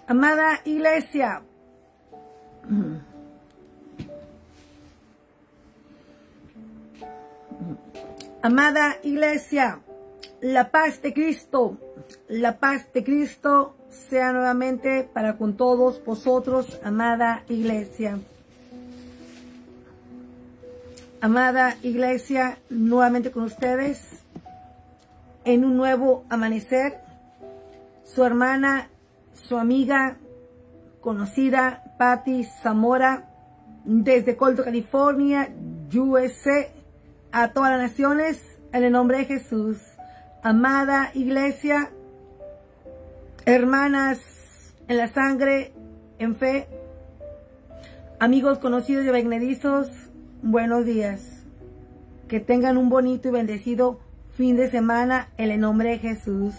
Amada iglesia, amada iglesia, la paz de Cristo sea nuevamente para con todos vosotros, amada iglesia. Amada iglesia, nuevamente con ustedes, en un nuevo amanecer, su hermana, su amiga, conocida, Patti Zamora, desde Colton, California, USA, a todas las naciones, en el nombre de Jesús. Amada iglesia, hermanas en la sangre, en fe, amigos conocidos y benedizos, buenos días. Que tengan un bonito y bendecido fin de semana en el nombre de Jesús.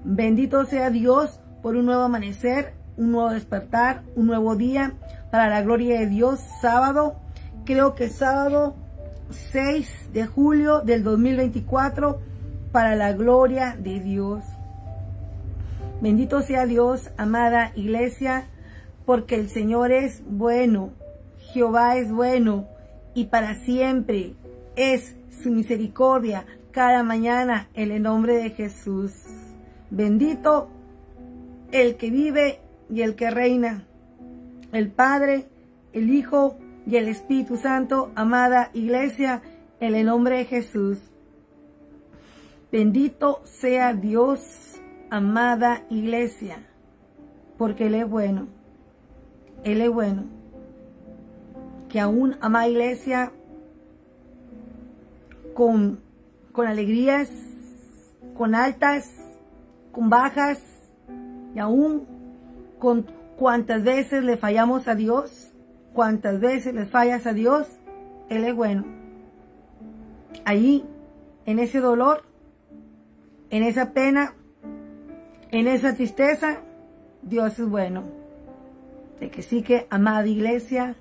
Bendito sea Dios por un nuevo amanecer, un nuevo despertar, un nuevo día para la gloria de Dios. Sábado, creo que sábado 6 de julio del 2024, para la gloria de Dios. Bendito sea Dios, amada iglesia, porque el Señor es bueno, Jehová es bueno, y para siempre es su misericordia cada mañana en el nombre de Jesús. Bendito el que vive y el que reina, el Padre, el Hijo y el Espíritu Santo, amada iglesia, en el nombre de Jesús. Bendito sea Dios, amada iglesia, porque Él es bueno. Él es bueno. Que aún, amada iglesia, con alegrías, con altas, con bajas, y aún con cuantas veces le fallamos a Dios, cuantas veces le fallas a Dios, Él es bueno. Allí, en ese dolor, en esa pena, en esa tristeza, Dios es bueno. De que sí que, amada iglesia,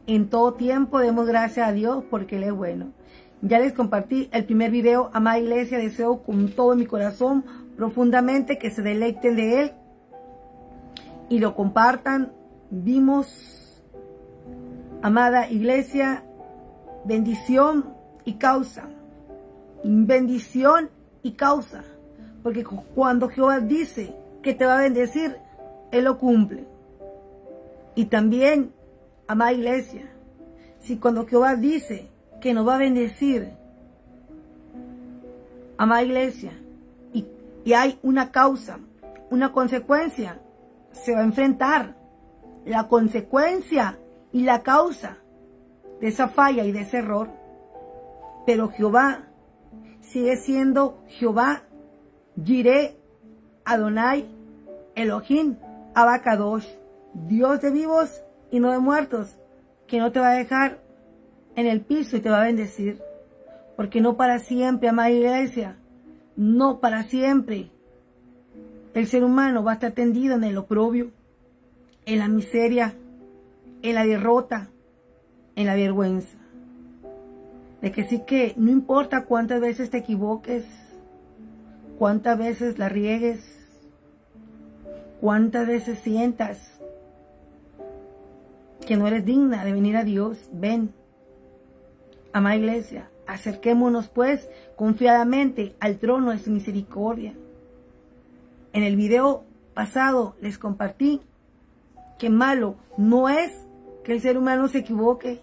en todo tiempo demos gracias a Dios porque Él es bueno. Ya les compartí el primer video, amada iglesia, deseo con todo mi corazón profundamente que se deleiten de él y lo compartan. Vimos, amada iglesia, bendición y causa. Bendición y causa. Porque cuando Jehová dice que te va a bendecir, Él lo cumple. Y también, amada iglesia, si cuando Jehová dice que nos va a bendecir, amada iglesia, y hay una causa, una consecuencia, se va a enfrentar la consecuencia y la causa de esa falla y de ese error. Pero Jehová sigue siendo Jehová, Jireh, Adonai, Elohim, Abacadosh, Dios de vivos y no de muertos, que no te va a dejar en el piso y te va a bendecir. Porque no para siempre, amada iglesia, no para siempre el ser humano va a estar tendido en el oprobio, en la miseria, en la derrota, en la vergüenza. De que sí que no importa cuántas veces te equivoques, cuántas veces la riegues, cuántas veces sientas que no eres digna de venir a Dios, ven, amada iglesia, acerquémonos pues confiadamente al trono de su misericordia. En el video pasado les compartí que malo no es que el ser humano se equivoque.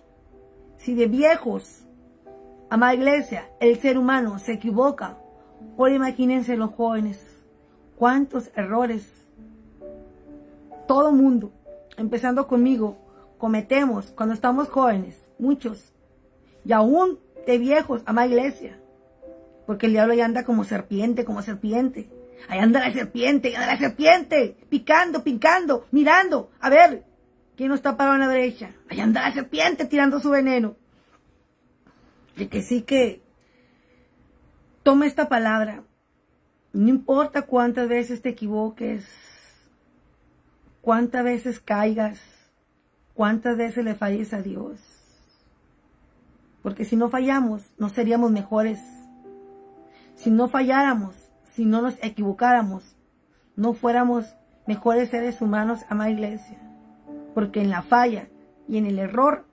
Si de viejos, amada iglesia, el ser humano se equivoca, ahora imagínense los jóvenes, cuántos errores. Todo mundo, empezando conmigo, cometemos cuando estamos jóvenes, muchos, y aún de viejos, amada iglesia, porque el diablo ya anda como serpiente, ahí anda la serpiente, picando, mirando, a ver, ¿quién no está parado en la brecha? Ahí anda la serpiente tirando su veneno. De que sí que toma esta palabra, no importa cuántas veces te equivoques, cuántas veces caigas, cuántas veces le falles a Dios. Porque si no fallamos, no seríamos mejores. Si no falláramos, si no nos equivocáramos, no fuéramos mejores seres humanos, amada iglesia. Porque en la falla y en el error,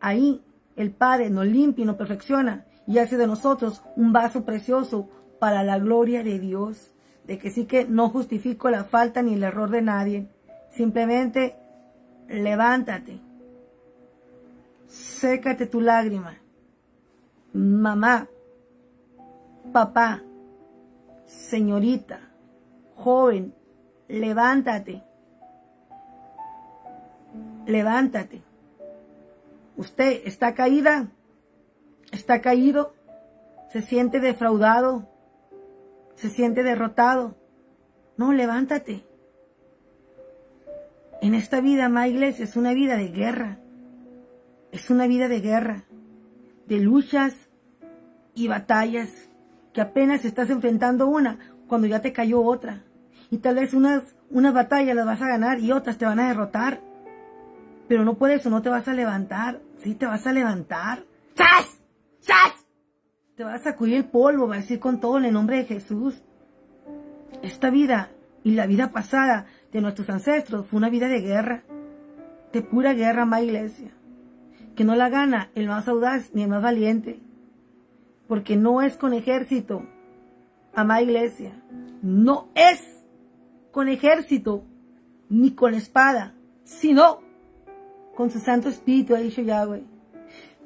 ahí el Padre nos limpia y nos perfecciona y hace de nosotros un vaso precioso para la gloria de Dios. De que sí que no justifico la falta ni el error de nadie. Simplemente levántate. Sécate tu lágrima. Mamá, papá, señorita, joven, levántate. Levántate. Usted está caída, está caído, se siente defraudado, se siente derrotado. No, levántate. En esta vida, amada iglesia, es una vida de guerra. Es una vida de guerra, de luchas y batallas, que apenas estás enfrentando una cuando ya te cayó otra. Y tal vez unas batallas las vas a ganar y otras te van a derrotar. Pero no por eso no te vas a levantar. Sí, te vas a levantar. ¡Sas! ¡Sas! Te vas a sacudir el polvo, va a decir con todo en el nombre de Jesús. Esta vida y la vida pasada de nuestros ancestros fue una vida de guerra. De pura guerra, amada iglesia. Que no la gana el más audaz ni el más valiente. Porque no es con ejército, amada iglesia. No es con ejército ni con espada, sino con su Santo Espíritu, ha dicho Yahweh.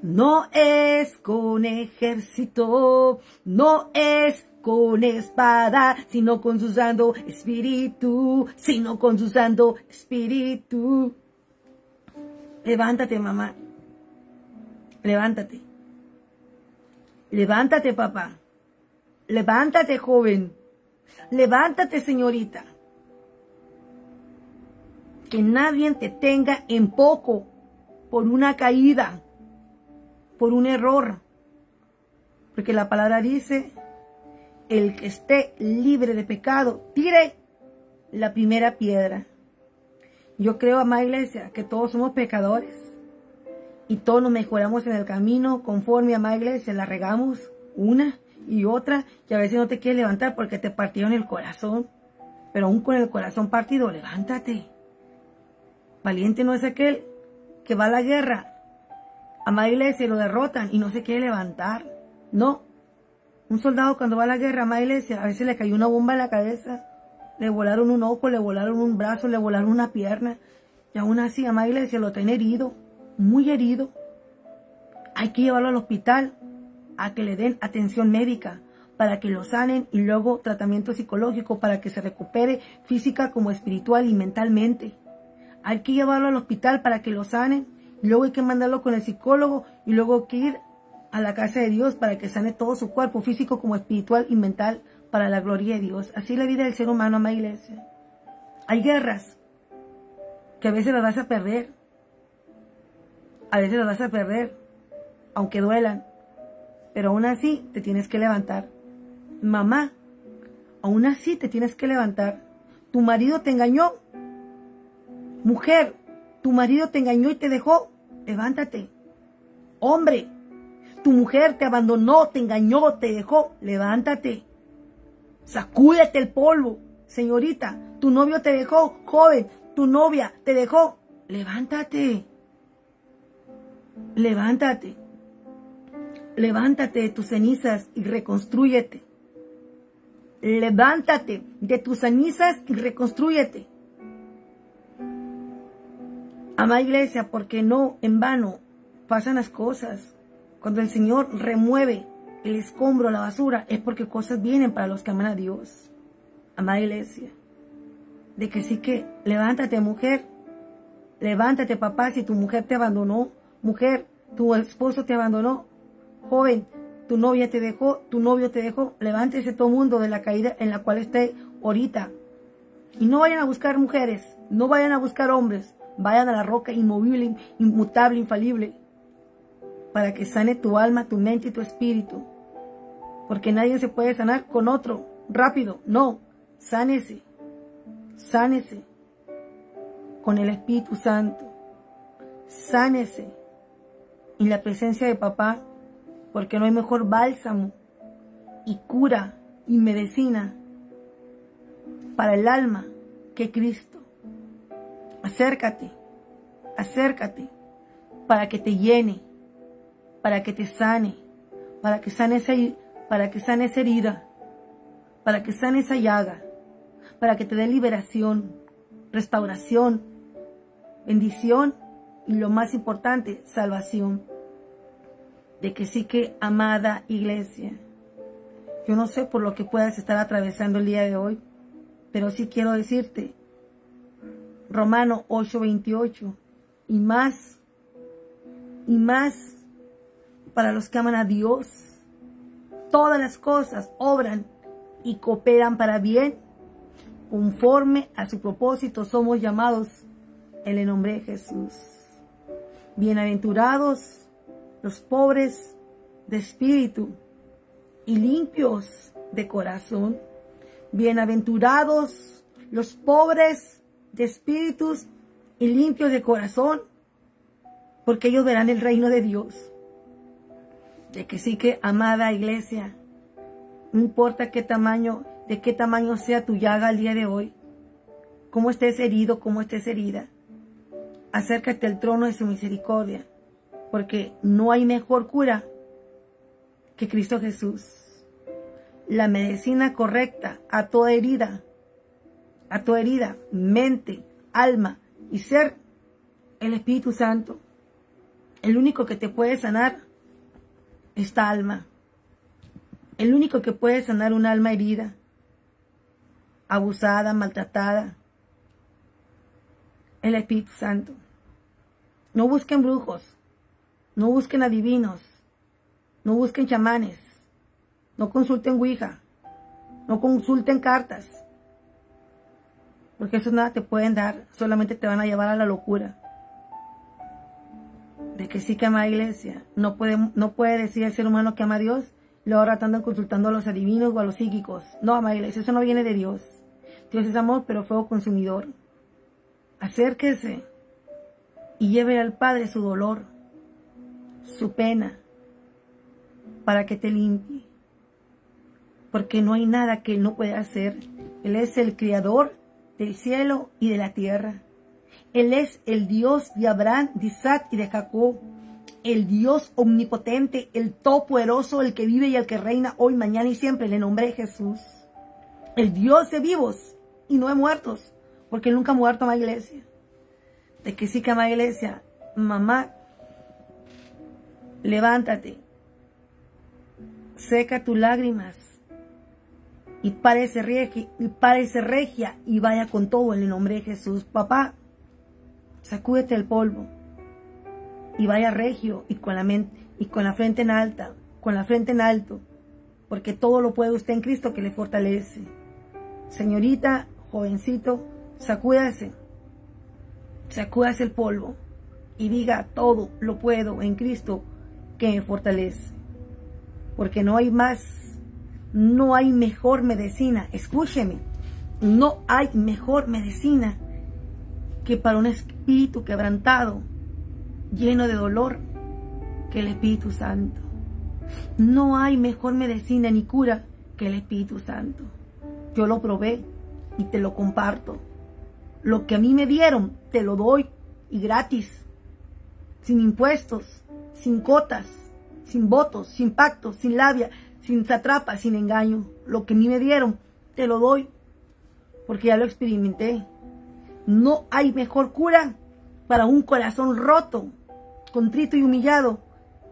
No es con ejército, no es con espada, sino con su Santo Espíritu, sino con su Santo Espíritu. Levántate, mamá. Levántate. Levántate, papá. Levántate, joven. Levántate, señorita. Que nadie te tenga en poco por una caída, por un error. Porque la palabra dice, el que esté libre de pecado, tire la primera piedra. Yo creo, amada iglesia, que todos somos pecadores. Y todos nos mejoramos en el camino conforme, amada iglesia, la regamos una y otra. Y a veces no te quieres levantar porque te partieron el corazón. Pero aún con el corazón partido, levántate. Valiente no es aquel que va a la guerra, amada iglesia, y lo derrotan y no se quiere levantar. No. Un soldado cuando va a la guerra, amada iglesia, a veces le cayó una bomba en la cabeza. Le volaron un ojo, le volaron un brazo, le volaron una pierna. Y aún así, amada iglesia, lo tiene herido. Muy herido. Hay que llevarlo al hospital a que le den atención médica para que lo sanen y luego tratamiento psicológico para que se recupere física como espiritual y mentalmente. Hay que llevarlo al hospital para que lo sanen y luego hay que mandarlo con el psicólogo y luego hay que ir a la casa de Dios para que sane todo su cuerpo físico como espiritual y mental para la gloria de Dios. Así es la vida del ser humano, amada iglesia. Hay guerras que a veces las vas a perder. A veces las vas a perder, aunque duelan. Pero aún así te tienes que levantar. Mamá, aún así te tienes que levantar. Tu marido te engañó. Mujer, tu marido te engañó y te dejó. Levántate. Hombre, tu mujer te abandonó, te engañó, te dejó. Levántate. Sacúdete el polvo. Señorita, tu novio te dejó. Joven, tu novia te dejó. Levántate. Levántate. Levántate de tus cenizas y reconstrúyete. Levántate de tus cenizas y reconstrúyete. Amada iglesia, porque no en vano pasan las cosas. Cuando el Señor remueve el escombro, la basura, es porque cosas vienen para los que aman a Dios. Amada iglesia, de que sí que levántate, mujer. Levántate, papá, si tu mujer te abandonó. Mujer, tu esposo te abandonó. Joven, tu novia te dejó, tu novio te dejó. Levántese todo mundo de la caída en la cual esté ahorita. Y no vayan a buscar mujeres, no vayan a buscar hombres. Vayan a la roca inmovible, inmutable, infalible. Para que sane tu alma, tu mente y tu espíritu. Porque nadie se puede sanar con otro. Rápido, no. Sánese. Sánese. Con el Espíritu Santo. Sánese. En la presencia de papá. Porque no hay mejor bálsamo y cura y medicina para el alma que Cristo. acércate, acércate, para que te llene, para que te sane, para que sane esa herida, para que sane esa llaga, para que te dé liberación, restauración, bendición y lo más importante, salvación. De que sí que, amada iglesia, yo no sé por lo que puedas estar atravesando el día de hoy, pero sí quiero decirte, Romanos 8:28, y más para los que aman a Dios, todas las cosas obran y cooperan para bien, conforme a su propósito somos llamados en el nombre de Jesús. Bienaventurados los pobres de espíritu y limpios de corazón. Bienaventurados los pobres de espíritus y limpios de corazón, porque ellos verán el reino de Dios. De que sí que, amada iglesia, no importa de qué tamaño sea tu llaga al día de hoy, cómo estés herido, cómo estés herida, acércate al trono de su misericordia, porque no hay mejor cura que Cristo Jesús. La medicina correcta a toda herida, mente, alma y ser, el Espíritu Santo. El único que te puede sanar esta alma. El único que puede sanar un alma herida, abusada, maltratada, el Espíritu Santo. No busquen brujos, no busquen adivinos, no busquen chamanes, no consulten ouija, no consulten cartas, porque eso nada te pueden dar, solamente te van a llevar a la locura. De que sí que ama a la iglesia, no puede decir el ser humano que ama a Dios, luego tratando consultando a los adivinos o a los psíquicos. No, ama a la iglesia, eso no viene de Dios. Dios es amor, pero fuego consumidor. Acérquese y lleve al Padre su dolor, su pena, para que te limpie. Porque no hay nada que Él no pueda hacer. Él es el creador del cielo y de la tierra. Él es el Dios de Abraham, de Isaac y de Jacob. El Dios omnipotente, el todopoderoso, el que vive y el que reina hoy, mañana y siempre, en el nombre de Jesús. El Dios de vivos y no de muertos, porque Él nunca ha muerto, amada iglesia. De que sí que, amada iglesia, mamá, levántate, seca tus lágrimas y párese regia y vaya con todo en el nombre de Jesús. Papá, sacúdete el polvo y vaya regio y con la frente en alto, porque todo lo puede usted en Cristo que le fortalece. Señorita, jovencito, sacúdase el polvo y diga: todo lo puedo en Cristo que me fortalece. Porque no hay mejor medicina, escúcheme, no hay mejor medicina que para un espíritu quebrantado, lleno de dolor, que el Espíritu Santo. No hay mejor medicina ni cura que el Espíritu Santo. Yo lo probé y te lo comparto. Lo que a mí me dieron, te lo doy y gratis, sin impuestos, sin cotas, sin votos, sin pactos, sin labia, sin satrapa, sin engaño. Lo que a mí me dieron, te lo doy, porque ya lo experimenté. No hay mejor cura para un corazón roto, contrito y humillado,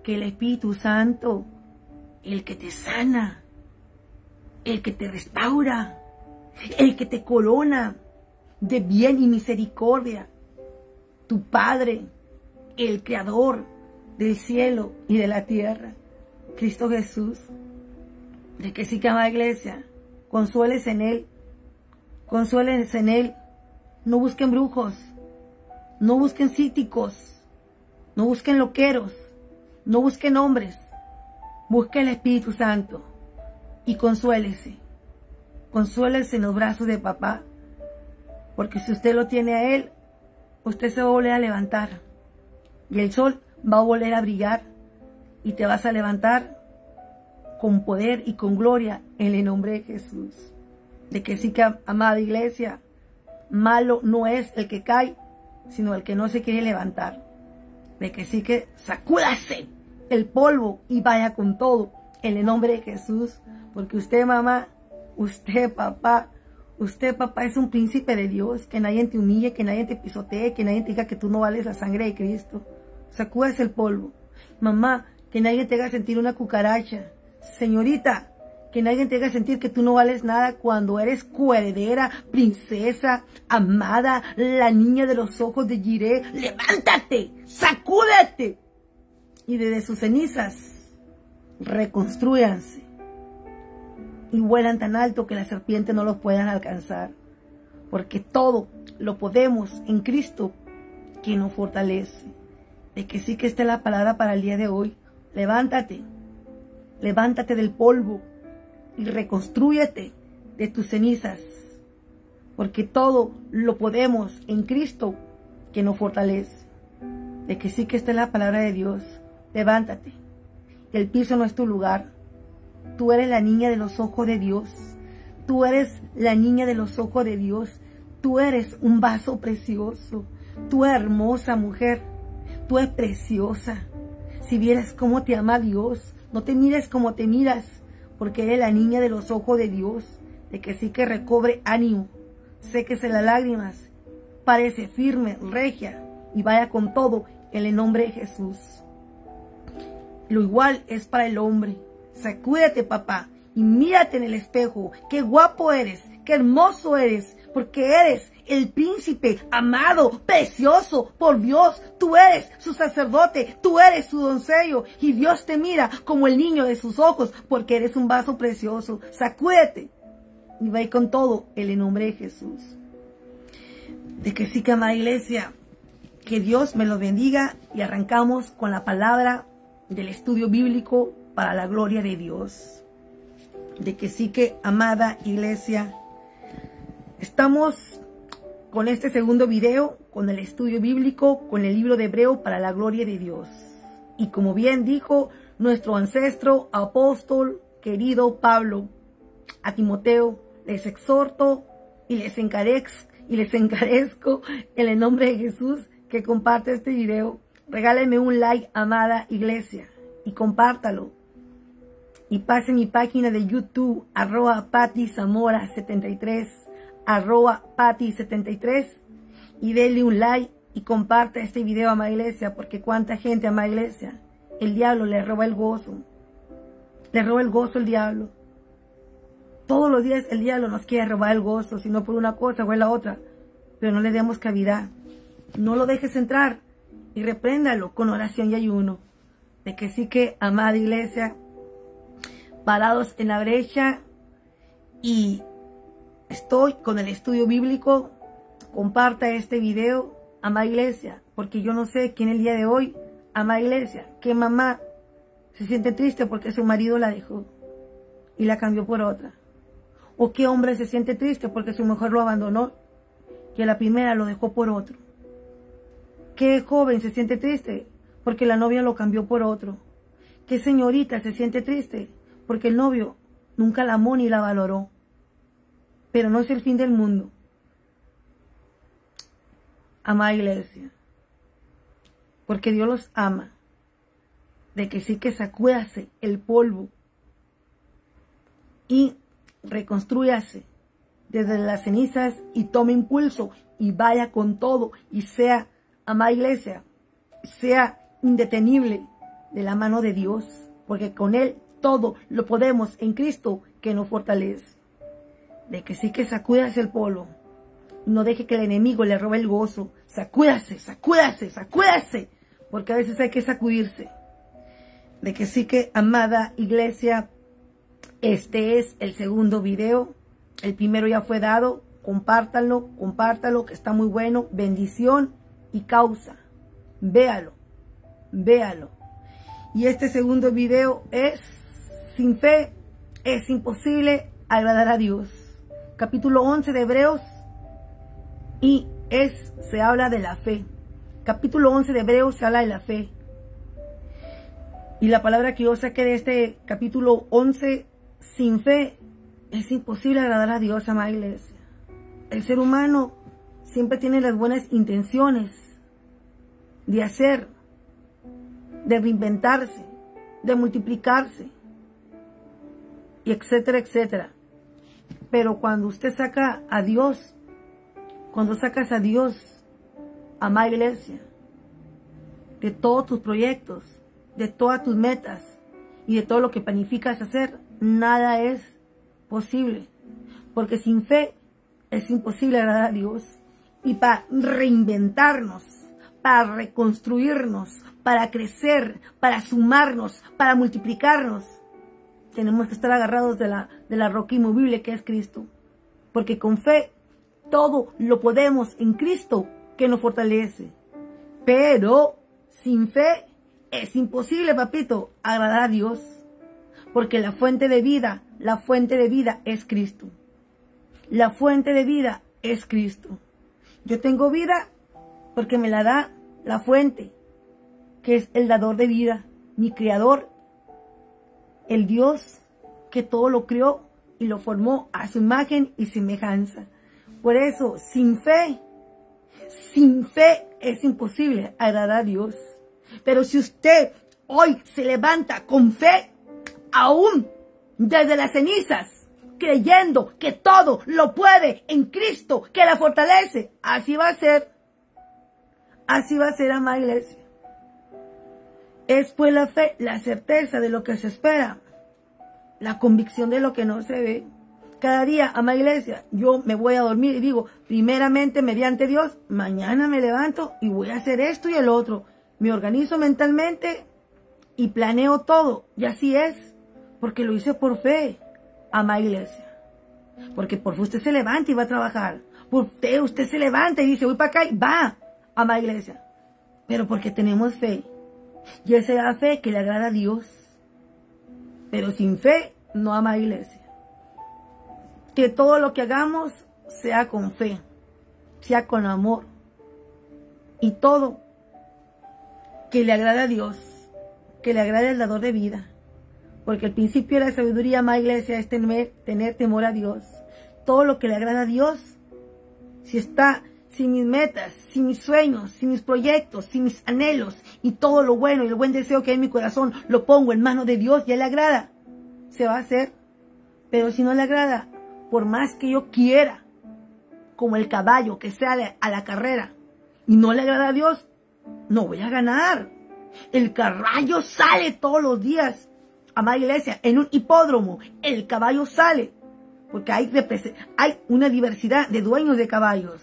que el Espíritu Santo, el que te sana, el que te restaura, el que te corona de bien y misericordia. Tu Padre, el Creador del cielo y de la tierra, Cristo Jesús. De que sí que, amada iglesia, consuéles en Él, consuéles en Él. No busquen brujos, no busquen cíticos, no busquen loqueros, no busquen hombres, busquen el Espíritu Santo y consuélese. Consuélese en los brazos de papá, porque si usted lo tiene a Él, usted se va a volver a levantar y el sol va a volver a brillar y te vas a levantar con poder y con gloria en el nombre de Jesús. De que sí que, amada iglesia, malo no es el que cae sino el que no se quiere levantar. De que sí que sacúdase el polvo y vaya con todo en el nombre de Jesús. Porque usted, mamá, usted, papá es un príncipe de Dios. Que nadie te humille, que nadie te pisotee, que nadie te diga que tú no vales la sangre de Cristo. Sacúdase el polvo. Mamá, que nadie te haga sentir una cucaracha. Señorita, que nadie te haga sentir que tú no vales nada cuando eres coheredera, princesa, amada, la niña de los ojos de Jireh. ¡Levántate! ¡Sacúdete! Y desde sus cenizas, reconstrúyanse. Y vuelan tan alto que las serpientes no los puedan alcanzar. Porque todo lo podemos en Cristo, quien nos fortalece. De que sí que esta es la palabra para el día de hoy. Levántate. Levántate del polvo. Y reconstrúyete de tus cenizas. Porque todo lo podemos en Cristo, que nos fortalece. De que sí que esta es la palabra de Dios. Levántate. El piso no es tu lugar. Tú eres la niña de los ojos de Dios. Tú eres la niña de los ojos de Dios. Tú eres un vaso precioso. Tú hermosa mujer. Tú eres preciosa. Si vieras cómo te ama Dios, no te mires como te miras, porque eres la niña de los ojos de Dios. De que sí que recobre ánimo. Séquese las lágrimas. Parece firme, regia, y vaya con todo en el nombre de Jesús. Lo igual es para el hombre. Sacúdete, papá, y mírate en el espejo. Qué guapo eres, qué hermoso eres, porque eres el príncipe amado, precioso por Dios. Tú eres su sacerdote, tú eres su doncello, y Dios te mira como el niño de sus ojos, porque eres un vaso precioso. Sacúdete y ve con todo en el nombre de Jesús. De que sí, que amada iglesia, que Dios me los bendiga, y arrancamos con la palabra del estudio bíblico para la gloria de Dios. De que sí que, amada iglesia, estamos con este segundo video, con el estudio bíblico, con el libro de Hebreo para la gloria de Dios. Y como bien dijo nuestro ancestro, apóstol, querido Pablo, a Timoteo, les exhorto y les encarezco en el nombre de Jesús que comparte este video. Regálenme un like, amada iglesia, y compártalo. Y pase mi página de YouTube, @PatiZamora73, @Pati73, y denle un like y comparta este video, amada iglesia, porque cuánta gente, amada iglesia, el diablo le roba el gozo. Le roba el gozo el diablo. Todos los días el diablo nos quiere robar el gozo, si no por una cosa o en la otra. Pero no le demos cavidad. No lo dejes entrar y repréndalo con oración y ayuno. De que sí que, amada iglesia, parados en la brecha, y estoy con el estudio bíblico. Comparta este video, amada iglesia, porque yo no sé quién el día de hoy, amada iglesia, qué mamá se siente triste porque su marido la dejó y la cambió por otra. O qué hombre se siente triste porque su mujer lo abandonó y a la primera lo dejó por otro. Qué joven se siente triste porque la novia lo cambió por otro. Qué señorita se siente triste porque el novio nunca la amó ni la valoró. Pero no es el fin del mundo, amada iglesia, porque Dios los ama. De que sí que sacúdase el polvo y reconstrúyase desde las cenizas y tome impulso y vaya con todo y sea, amada iglesia, sea indetenible de la mano de Dios, porque con Él todo lo podemos en Cristo que nos fortalece. De que sí que sacúdase el polvo. No deje que el enemigo le robe el gozo. Sacúdase, sacúdase, sacúdase. Porque a veces hay que sacudirse. De que sí que, amada iglesia, este es el segundo video. El primero ya fue dado. Compártanlo, compártalo, que está muy bueno. Bendición y causa. Véalo, véalo. Y este segundo video es: sin fe es imposible agradar a Dios. Capítulo 11 de Hebreos, y se habla de la fe. Capítulo 11 de Hebreos se habla de la fe. Y la palabra que yo saqué de este capítulo 11, sin fe es imposible agradar a Dios, amada iglesia. El ser humano siempre tiene las buenas intenciones de hacer, de reinventarse, de multiplicarse, y etcétera, etcétera. Pero cuando usted saca a Dios, cuando sacas a Dios, amada iglesia, de todos tus proyectos, de todas tus metas y de todo lo que planificas hacer, nada es posible. Porque sin fe es imposible agradar a Dios. Y para reinventarnos, para reconstruirnos, para crecer, para sumarnos, para multiplicarnos, tenemos que estar agarrados de la roca inmovible que es Cristo. Porque con fe todo lo podemos en Cristo que nos fortalece. Pero sin fe es imposible, papito, agradar a Dios. Porque la fuente de vida es Cristo. La fuente de vida es Cristo. Yo tengo vida porque me la da la fuente, que es el dador de vida, mi creador, el Dios que todo lo creó y lo formó a su imagen y semejanza. Por eso, sin fe es imposible agradar a Dios. Pero si usted hoy se levanta con fe, aún desde las cenizas, creyendo que todo lo puede en Cristo, que la fortalece, así va a ser. Así va a ser, amada iglesia. Es pues la fe, la certeza de lo que se espera, la convicción de lo que no se ve. Cada día, amada iglesia, yo me voy a dormir y digo, primeramente mediante Dios, mañana me levanto y voy a hacer esto y el otro. Me organizo mentalmente y planeo todo. Y así es, porque lo hice por fe, amada iglesia. Porque por fe usted se levanta y va a trabajar. Por fe usted se levanta y dice, voy para acá y va, amada iglesia. Pero porque tenemos fe. Y esa es la fe que le agrada a Dios. Pero sin fe, no, amada iglesia. Que todo lo que hagamos sea con fe, sea con amor. Y todo que le agrade a Dios, que le agrade al dador de vida. Porque el principio de la sabiduría, amada iglesia, es tener temor a Dios. Todo lo que le agrada a Dios, si mis metas, si mis sueños, si mis proyectos, si mis anhelos y todo lo bueno y el buen deseo que hay en mi corazón, lo pongo en manos de Dios y a Él le agrada, se va a hacer. Pero si no le agrada, por más que yo quiera, como el caballo que sale a la carrera y no le agrada a Dios, no voy a ganar. El caballo sale todos los días, amada iglesia, en un hipódromo. El caballo sale porque hay una diversidad de dueños de caballos.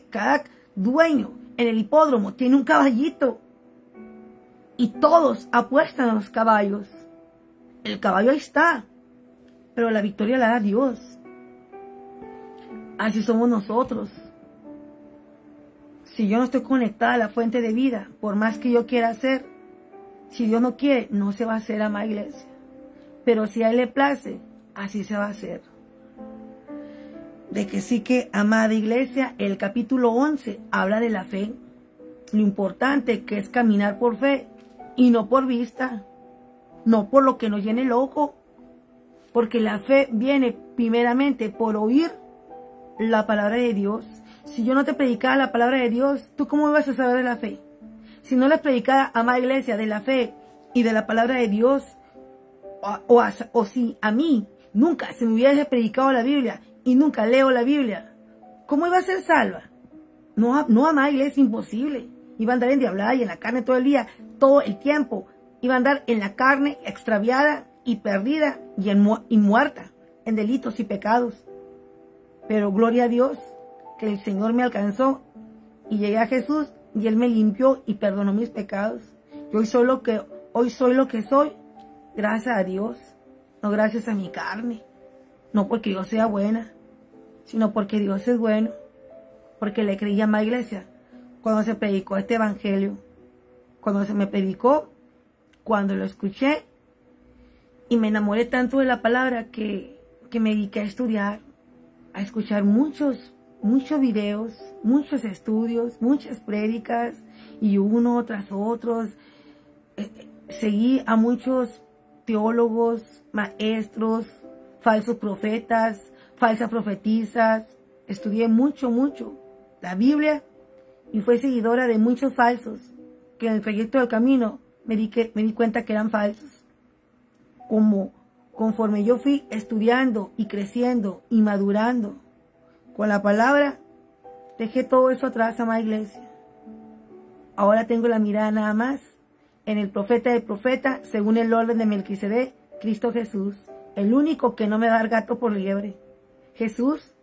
Cada dueño en el hipódromo tiene un caballito y todos apuestan a los caballos. El caballo ahí está, pero la victoria la da Dios. Así somos nosotros. Si yo no estoy conectada a la fuente de vida, por más que yo quiera hacer, si Dios no quiere, no se va a hacer, amada iglesia. Pero si a Él le place, así se va a hacer. De que sí que, amada iglesia, el capítulo 11 habla de la fe. Lo importante que es caminar por fe y no por vista, no por lo que nos llene el ojo. Porque la fe viene primeramente por oír la palabra de Dios. Si yo no te predicara la palabra de Dios, ¿tú cómo ibas a saber de la fe? Si no les predicara, amada iglesia, de la fe y de la palabra de Dios, o si a mí nunca se me hubiese predicado la Biblia y nunca leo la Biblia, ¿cómo iba a ser salva? No, amada iglesia, imposible. Iba a andar endiablada y en la carne todo el día, todo el tiempo. Iba a andar en la carne extraviada y perdida y muerta en delitos y pecados. Pero gloria a Dios que el Señor me alcanzó y llegué a Jesús y Él me limpió y perdonó mis pecados. Y hoy soy lo que soy gracias a Dios, no gracias a mi carne, no porque yo sea buena, sino porque Dios es bueno, porque le creí a mi iglesia cuando se predicó este evangelio, cuando se me predicó, cuando lo escuché y me enamoré tanto de la palabra que me dediqué a estudiar, a escuchar muchos videos, muchos estudios, muchas prédicas y uno tras otros. Seguí a muchos teólogos, maestros, falsos profetas, falsas profetizas. Estudié mucho la Biblia y fui seguidora de muchos falsos, que en el trayecto del camino me di cuenta que eran falsos. Conforme yo fui estudiando y creciendo y madurando con la palabra, dejé todo eso atrás, amada iglesia. Ahora tengo la mirada nada más en el profeta del profeta, según el orden de Melquisedec, Cristo Jesús, el único que no me da el gato por liebre. Jesús,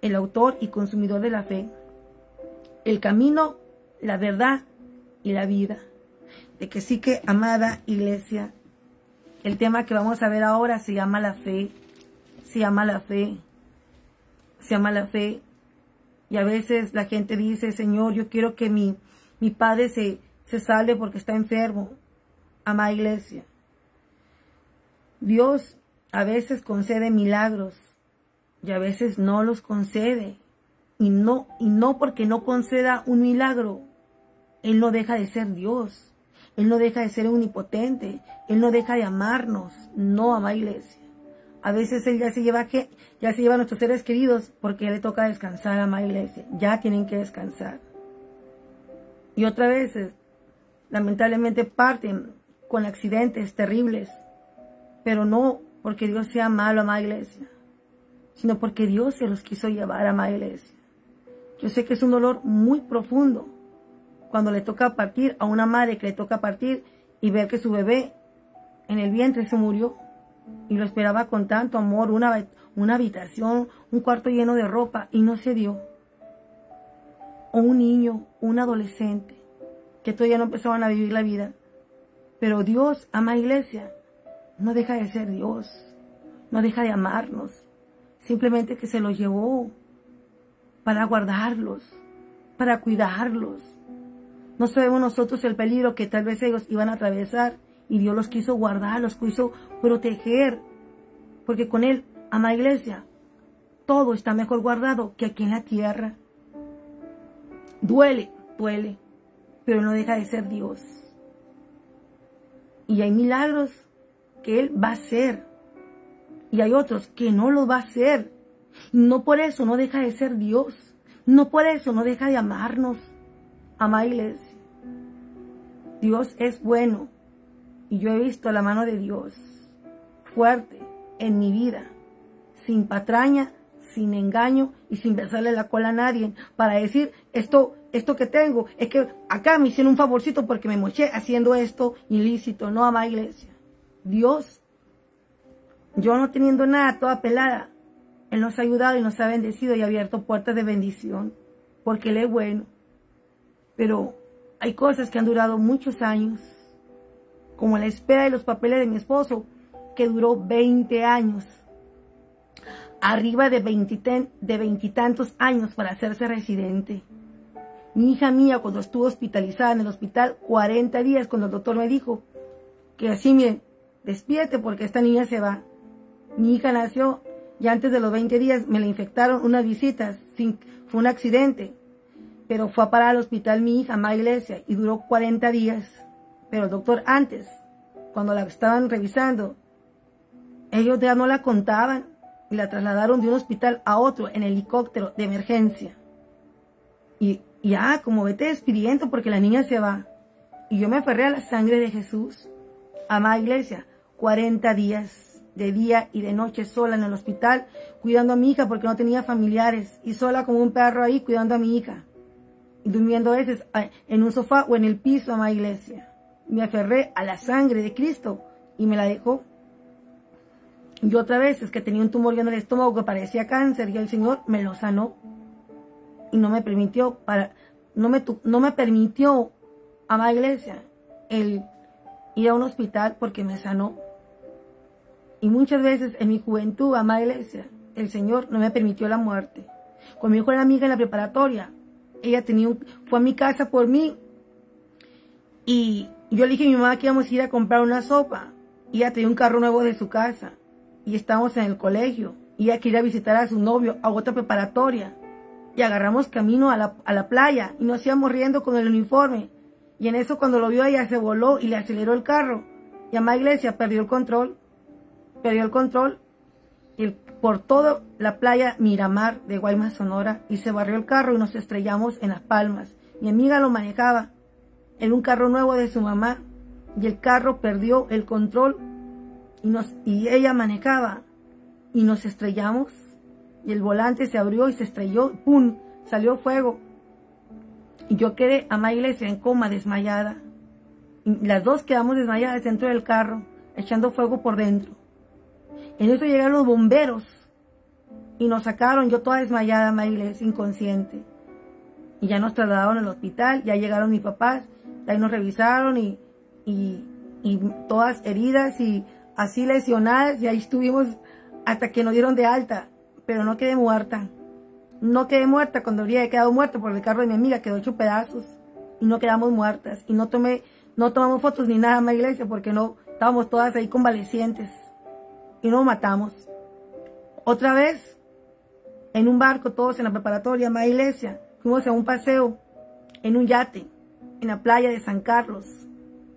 el autor y consumidor de la fe, el camino, la verdad y la vida. De que sí que, amada iglesia, el tema que vamos a ver ahora se llama la fe, se llama la fe, se llama la fe. Y a veces la gente dice, Señor, yo quiero que mi padre se salve porque está enfermo. Amada iglesia, Dios a veces concede milagros y a veces no los concede. Y no porque no conceda un milagro, Él no deja de ser Dios. Él no deja de ser omnipotente. Él no deja de amarnos. No, amada iglesia. A veces Él ya se lleva a nuestros seres queridos porque ya le toca descansar, amada iglesia. Ya tienen que descansar. Y otras veces, lamentablemente, parten con accidentes terribles. Pero no porque Dios sea malo, amada iglesia, sino porque Dios se los quiso llevar, amada iglesia. Yo sé que es un dolor muy profundo cuando le toca partir a una madre que le toca partir y ver que su bebé en el vientre se murió y lo esperaba con tanto amor, una habitación, un cuarto lleno de ropa y no se dio. O un niño, un adolescente que todavía no empezaban a vivir la vida. Pero Dios, amada iglesia, no deja de ser Dios, no deja de amarnos, simplemente que se los llevó para guardarlos, para cuidarlos. No sabemos nosotros el peligro que tal vez ellos iban a atravesar y Dios los quiso guardar, los quiso proteger, porque con Él, amada iglesia, todo está mejor guardado que aquí en la tierra. Duele, pero no deja de ser Dios. Y hay milagros que Él va a hacer y hay otros que no los va a hacer. No por eso no deja de ser Dios. No por eso no deja de amarnos. Amada iglesia, Dios es bueno y yo he visto la mano de Dios fuerte en mi vida, sin patraña, sin engaño y sin besarle la cola a nadie para decir esto que tengo, es que acá me hicieron un favorcito porque me moché haciendo esto ilícito. No, amada iglesia, Dios, yo no teniendo nada, toda pelada, Él nos ha ayudado y nos ha bendecido y ha abierto puertas de bendición porque Él es bueno. Pero hay cosas que han durado muchos años, como la espera de los papeles de mi esposo, que duró 20 años, arriba de veintitantos años para hacerse residente. Mi hija mía, cuando estuvo hospitalizada en el hospital, 40 días, cuando el doctor me dijo que así, miren, despierte porque esta niña se va. Mi hija nació y antes de los 20 días me la infectaron unas visitas, fue un accidente. Pero fue a parar al hospital mi hija, amada iglesia, y duró 40 días. Pero el doctor antes, cuando la estaban revisando, ellos ya no la contaban y la trasladaron de un hospital a otro en helicóptero de emergencia. Y como vete despidiendo porque la niña se va. Y yo me aferré a la sangre de Jesús. Amada iglesia, 40 días de día y de noche sola en el hospital, cuidando a mi hija porque no tenía familiares, y sola como un perro ahí cuidando a mi hija. Y durmiendo a veces en un sofá o en el piso, amada iglesia. Me aferré a la sangre de Cristo y me la dejó. Y otra vez es que tenía un tumor en el estómago que parecía cáncer y el Señor me lo sanó. Y no me permitió, amada iglesia, el ir a un hospital porque me sanó. Y muchas veces en mi juventud, amada iglesia, el Señor no me permitió la muerte. Con mi mejor amiga en la preparatoria, ella fue a mi casa por mí y yo le dije a mi mamá que íbamos a ir a comprar una sopa y ella tenía un carro nuevo de su casa y estábamos en el colegio y ella quería visitar a su novio a otra preparatoria y agarramos camino a la playa y nos íbamos riendo con el uniforme y en eso cuando lo vio ella se voló y le aceleró el carro y amada iglesia perdió el control por toda la playa Miramar de Guaymas, Sonora, y se barrió el carro y nos estrellamos en Las Palmas. Mi amiga lo manejaba en un carro nuevo de su mamá y el carro perdió el control y ella manejaba y nos estrellamos y el volante se abrió y se estrelló, ¡pum!, salió fuego y yo quedé, amada iglesia, en coma, desmayada. Y las dos quedamos desmayadas dentro del carro, echando fuego por dentro. En eso llegaron los bomberos y nos sacaron, yo toda desmayada, amada iglesia, inconsciente. Y ya nos trasladaron al hospital, ya llegaron mis papás, ahí nos revisaron y todas heridas y así lesionadas, y ahí estuvimos hasta que nos dieron de alta, pero no quedé muerta. No quedé muerta cuando habría quedado muerta porque el carro de mi amiga quedó hecho pedazos y no quedamos muertas. Y no tomamos fotos ni nada, amada iglesia, porque no estábamos todas ahí convalecientes y no matamos. Otra vez, en un barco, todos en la preparatoria, amada iglesia, fuimos a un paseo en un yate en la playa de San Carlos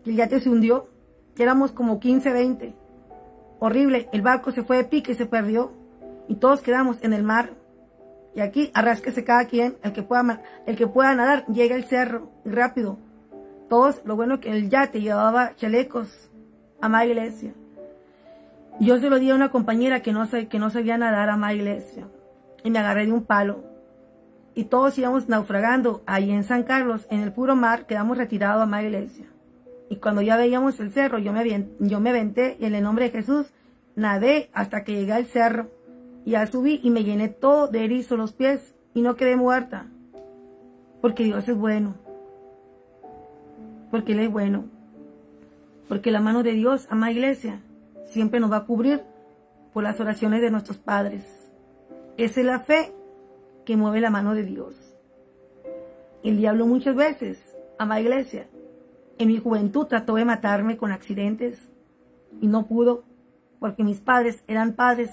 y el yate se hundió. Éramos como 15, 20. Horrible, el barco se fue de pique y se perdió y todos quedamos en el mar. Y aquí, arrásquese cada quien, el que pueda nadar, llega al cerro, y rápido. Todos, lo bueno que el yate llevaba chalecos, amada iglesia. Y yo se lo di a una compañera que no sabía nadar, amada iglesia. Y me agarré de un palo. Y todos íbamos naufragando ahí en San Carlos, en el puro mar, quedamos retirados, amada iglesia. Y cuando ya veíamos el cerro, yo me aventé y en el nombre de Jesús nadé hasta que llegué al cerro. Y ya subí y me llené todo de erizo los pies y no quedé muerta. Porque Dios es bueno. Porque Él es bueno. Porque la mano de Dios, amada iglesia, siempre nos va a cubrir por las oraciones de nuestros padres. Esa es la fe que mueve la mano de Dios. El diablo muchas veces, amada iglesia, en mi juventud trató de matarme con accidentes y no pudo, porque mis padres eran padres.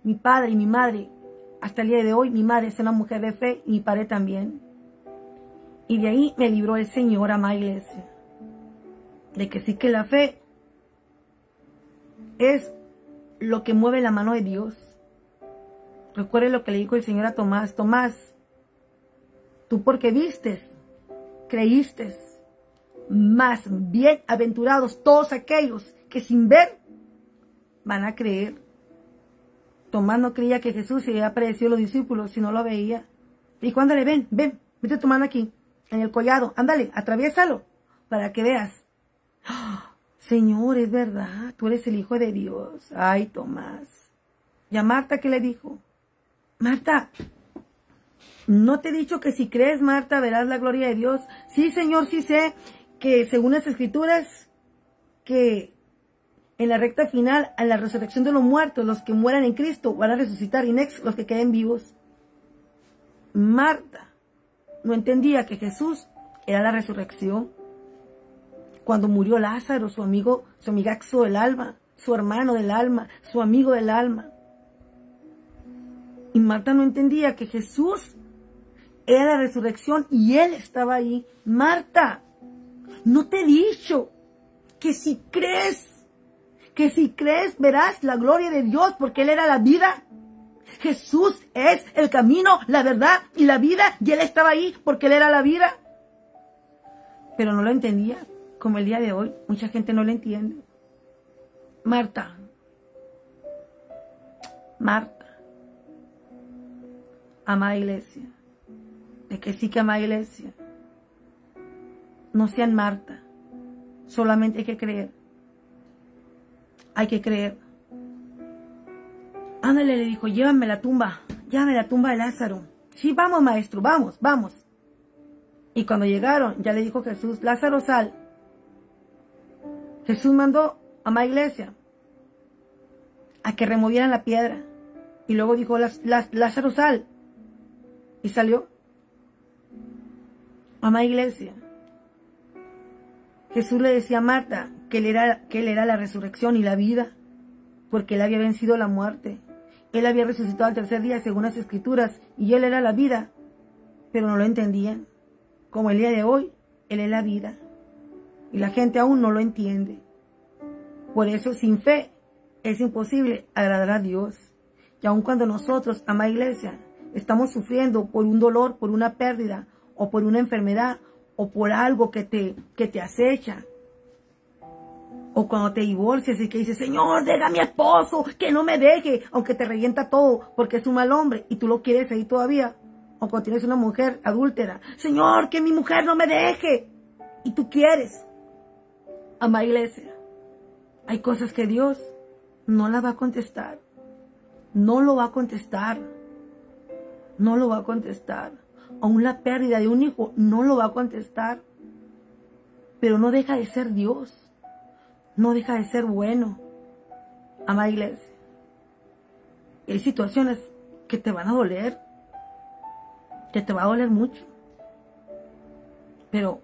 Mi padre y mi madre, hasta el día de hoy, mi madre es una mujer de fe y mi padre también. Y de ahí me libró el Señor, amada iglesia. De que sí que la fe es lo que mueve la mano de Dios. Recuerde lo que le dijo el Señor a Tomás. Tomás, tú porque vistes, creíste. Más bienaventurados todos aquellos que sin ver van a creer. Tomás no creía que Jesús se había aparecido a los discípulos si no lo veía. Dijo, ándale, ven, mete tu mano aquí, en el collado, ándale, atraviésalo, para que veas. ¡Oh, Señor, es verdad, tú eres el Hijo de Dios! Ay, Tomás. Y a Marta, ¿qué le dijo? Marta, ¿no te he dicho que si crees, Marta, verás la gloria de Dios? Sí, Señor, sí sé que según las Escrituras, que en la recta final, a la resurrección de los muertos, los que mueran en Cristo van a resucitar, y los que queden vivos. Marta no entendía que Jesús era la resurrección. Cuando murió Lázaro, su amigazo del alma, su hermano del alma, su amigo del alma. Y Marta no entendía que Jesús era la resurrección y Él estaba ahí. Marta, ¿no te he dicho que si crees verás la gloria de Dios, porque Él era la vida? Jesús es el camino, la verdad y la vida, y Él estaba ahí porque Él era la vida. Pero no lo entendía, como el día de hoy, mucha gente no lo entiende. Marta, amada iglesia, de que sí que amada iglesia, no sean Marta, solamente hay que creer. Hay que creer. Ándale, le dijo, llévame a la tumba de Lázaro. Sí, vamos, maestro, vamos. Y cuando llegaron, ya le dijo Jesús, Lázaro, sal. Jesús mandó, amada iglesia, a que removieran la piedra. Y luego dijo, Lázaro, sal. Y salió. Amada iglesia, Jesús le decía a Marta que él era la resurrección y la vida, porque Él había vencido la muerte. Él había resucitado al tercer día según las Escrituras, y Él era la vida, pero no lo entendían. Como el día de hoy, Él es la vida, y la gente aún no lo entiende. Por eso, sin fe, es imposible agradar a Dios. Y aun cuando nosotros, amada iglesia, estamos sufriendo por un dolor, por una pérdida, o por una enfermedad, o por algo que te acecha, o cuando te divorcias y que dices, Señor, deja a mi esposo, que no me deje, aunque te revienta todo, porque es un mal hombre, y tú lo quieres ahí todavía. O cuando tienes una mujer adúltera, Señor, que mi mujer no me deje, y tú quieres. Amada iglesia, hay cosas que Dios no las va a contestar. No lo va a contestar. No lo va a contestar. Aún la pérdida de un hijo no lo va a contestar. Pero no deja de ser Dios. No deja de ser bueno. Amada iglesia, hay situaciones que te van a doler. Que te va a doler mucho. Pero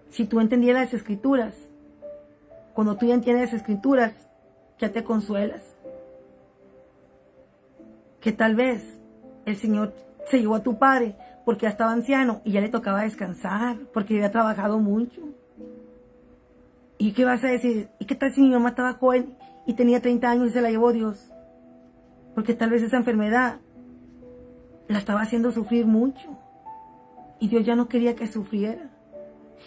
si tú entendieras las escrituras, cuando tú ya entiendes las escrituras, ya te consuelas. Que tal vez el Señor se llevó a tu padre porque ya estaba anciano y ya le tocaba descansar, porque había trabajado mucho. ¿Y qué vas a decir? ¿Y qué tal si mi mamá estaba joven y tenía 30 años y se la llevó Dios? Porque tal vez esa enfermedad la estaba haciendo sufrir mucho y Dios ya no quería que sufriera.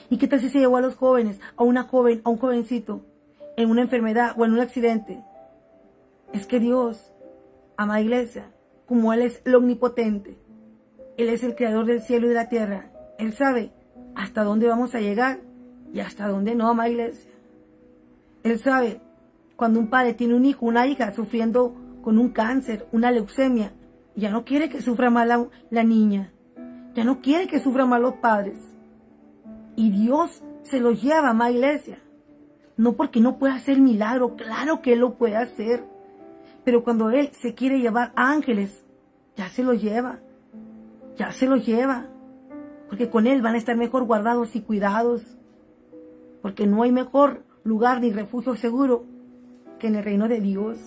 ¿Y qué tal si se llevó a los jóvenes, a una joven, a un jovencito, en una enfermedad o en un accidente? Es que Dios, amada iglesia, como Él es el omnipotente, Él es el creador del cielo y de la tierra, Él sabe hasta dónde vamos a llegar y hasta dónde no, amada iglesia. Él sabe cuando un padre tiene un hijo, una hija sufriendo con un cáncer, una leucemia, ya no quiere que sufra mal la niña, ya no quiere que sufran mal los padres. Y Dios se los lleva, amada iglesia. No porque no pueda hacer milagro, claro que Él lo puede hacer. Pero cuando Él se quiere llevar ángeles, ya se los lleva. Ya se los lleva. Porque con Él van a estar mejor guardados y cuidados. Porque no hay mejor lugar ni refugio seguro que en el reino de Dios.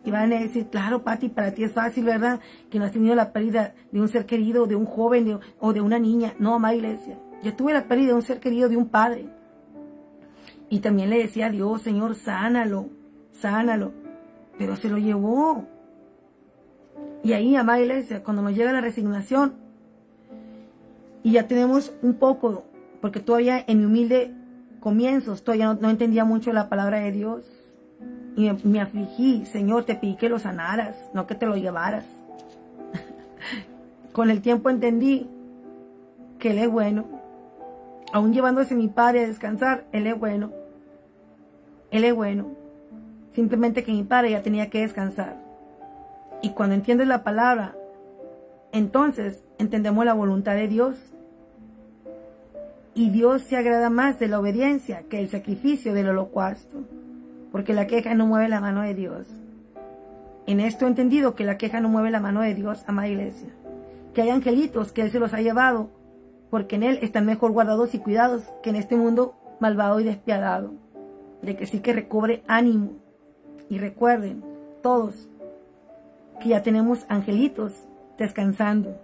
Y van a decir, claro, Pati, para ti es fácil, ¿verdad? Que no has tenido la pérdida de un ser querido, de un joven o de una niña. No, amada iglesia. Yo tuve la pérdida de un ser querido, de un padre. Y también le decía a Dios, Señor, sánalo, sánalo. Pero se lo llevó. Y ahí, amada iglesia, cuando nos llega la resignación, y ya tenemos un poco, porque todavía en mi humilde comienzos, todavía no entendía mucho la palabra de Dios. Y me afligí, Señor, te pedí que lo sanaras, no que te lo llevaras. Con el tiempo entendí que Él es bueno. Aún llevándose mi padre a descansar, Él es bueno. Él es bueno. Simplemente que mi padre ya tenía que descansar. Y cuando entiendes la palabra, entonces entendemos la voluntad de Dios. Y Dios se agrada más de la obediencia que el sacrificio del holocausto. Porque la queja no mueve la mano de Dios. En esto he entendido que la queja no mueve la mano de Dios, amada iglesia. Que hay angelitos que Él se los ha llevado, porque en Él están mejor guardados y cuidados que en este mundo malvado y despiadado. De que sí que recobre ánimo. Y recuerden, todos, que ya tenemos angelitos descansando.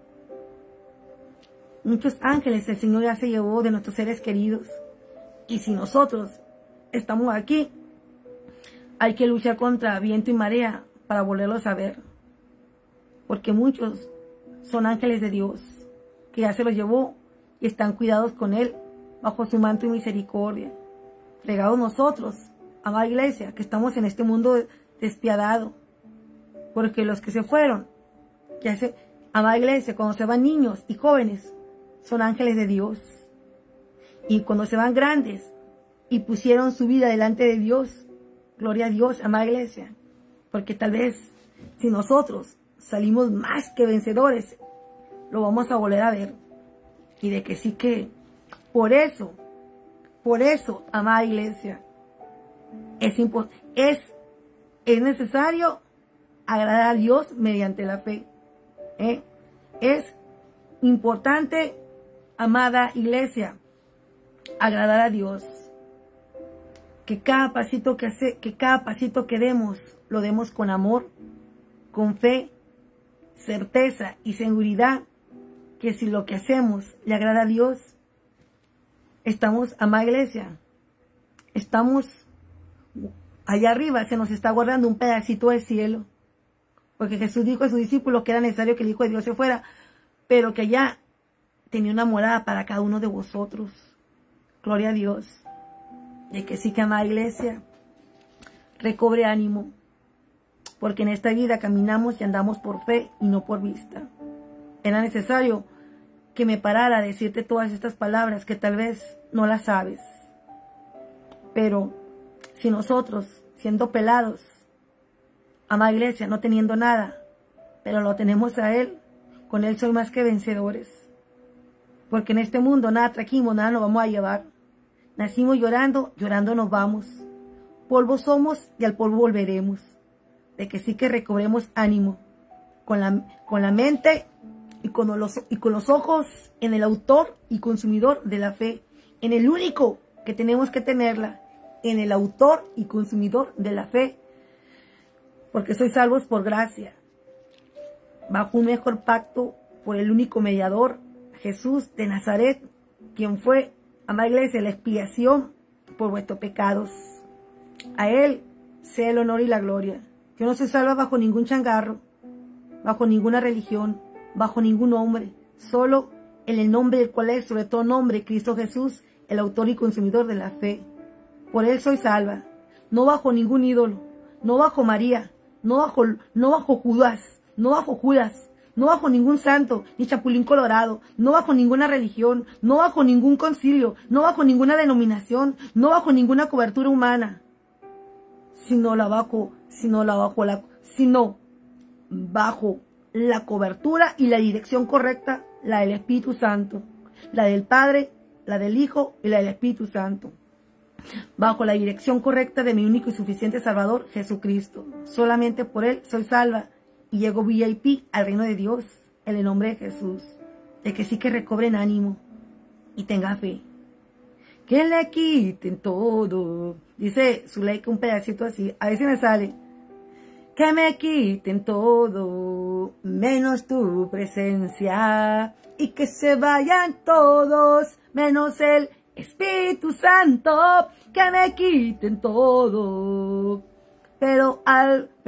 Muchos ángeles el Señor ya se llevó de nuestros seres queridos. Y si nosotros estamos aquí, hay que luchar contra viento y marea para volverlos a ver. Porque muchos son ángeles de Dios, que ya se los llevó y están cuidados con Él, bajo su manto y misericordia. Fregados nosotros, amada iglesia, que estamos en este mundo despiadado. Porque los que se fueron, amada iglesia, cuando se van niños y jóvenes, son ángeles de Dios. Y cuando se van grandes y pusieron su vida delante de Dios, gloria a Dios, amada iglesia. Porque tal vez, si nosotros salimos más que vencedores, lo vamos a volver a ver. Y de que sí que, por eso, amada iglesia, es necesario agradar a Dios mediante la fe. Es importante, amada iglesia, agradar a Dios. Que cada pasito que demos, lo demos con amor, con fe, certeza y seguridad, que si lo que hacemos le agrada a Dios, estamos, amada iglesia, estamos allá arriba, se nos está guardando un pedacito de cielo. Porque Jesús dijo a sus discípulos que era necesario que el Hijo de Dios se fuera, pero que ya tenía una morada para cada uno de vosotros. Gloria a Dios. De que sí, que amada iglesia, recobre ánimo, porque en esta vida caminamos y andamos por fe y no por vista. Era necesario que me parara a decirte todas estas palabras que tal vez no las sabes. Pero si nosotros, siendo pelados, amada iglesia, no teniendo nada, pero lo tenemos a Él, con Él soy más que vencedores. Porque en este mundo nada trajimos, nada nos vamos a llevar. Nacimos llorando, llorando nos vamos. Polvo somos y al polvo volveremos. De que sí que recobremos ánimo, con la mente y con los ojos en el autor y consumidor de la fe, en el único que tenemos que tenerla, en el autor y consumidor de la fe, porque sois salvos por gracia, bajo un mejor pacto, por el único mediador, Jesús de Nazaret, quien fue, amada iglesia, la expiación por vuestros pecados. A Él sea el honor y la gloria. Yo no soy salva bajo ningún changarro, bajo ninguna religión, bajo ningún hombre, solo en el nombre del cual es sobre todo nombre, Cristo Jesús, el autor y consumidor de la fe. Por Él soy salva, no bajo ningún ídolo, no bajo María, no bajo Judas, no bajo ningún santo, ni chapulín colorado, no bajo ninguna religión, no bajo ningún concilio, no bajo ninguna denominación, no bajo ninguna cobertura humana, sino bajo la cobertura y la dirección correcta, la del Espíritu Santo, la del Padre, la del Hijo y la del Espíritu Santo. Bajo la dirección correcta de mi único y suficiente Salvador, Jesucristo. Solamente por Él soy salva y llego VIP al reino de Dios, en el nombre de Jesús. De que sí que recobren ánimo y tengan fe. Que le quiten todo. Dice Zuleika un pedacito así, a veces me sale. Que me quiten todo, menos tu presencia, y que se vayan todos, menos el Espíritu Santo, que me quiten todo. Pero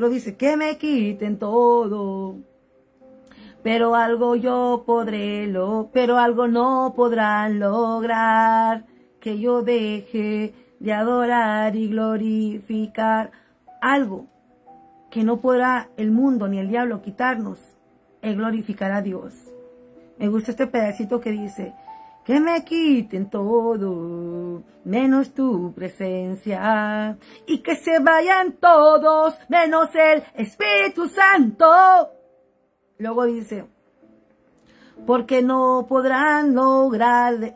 dice, que me quiten todo. Pero algo yo podré, pero algo no podrán lograr, que yo deje de adorar y glorificar. Algo que no podrá el mundo ni el diablo quitarnos, es glorificar a Dios. Me gusta este pedacito que dice, que me quiten todo, menos tu presencia, y que se vayan todos, menos el Espíritu Santo. Luego dice, porque no podrán lograr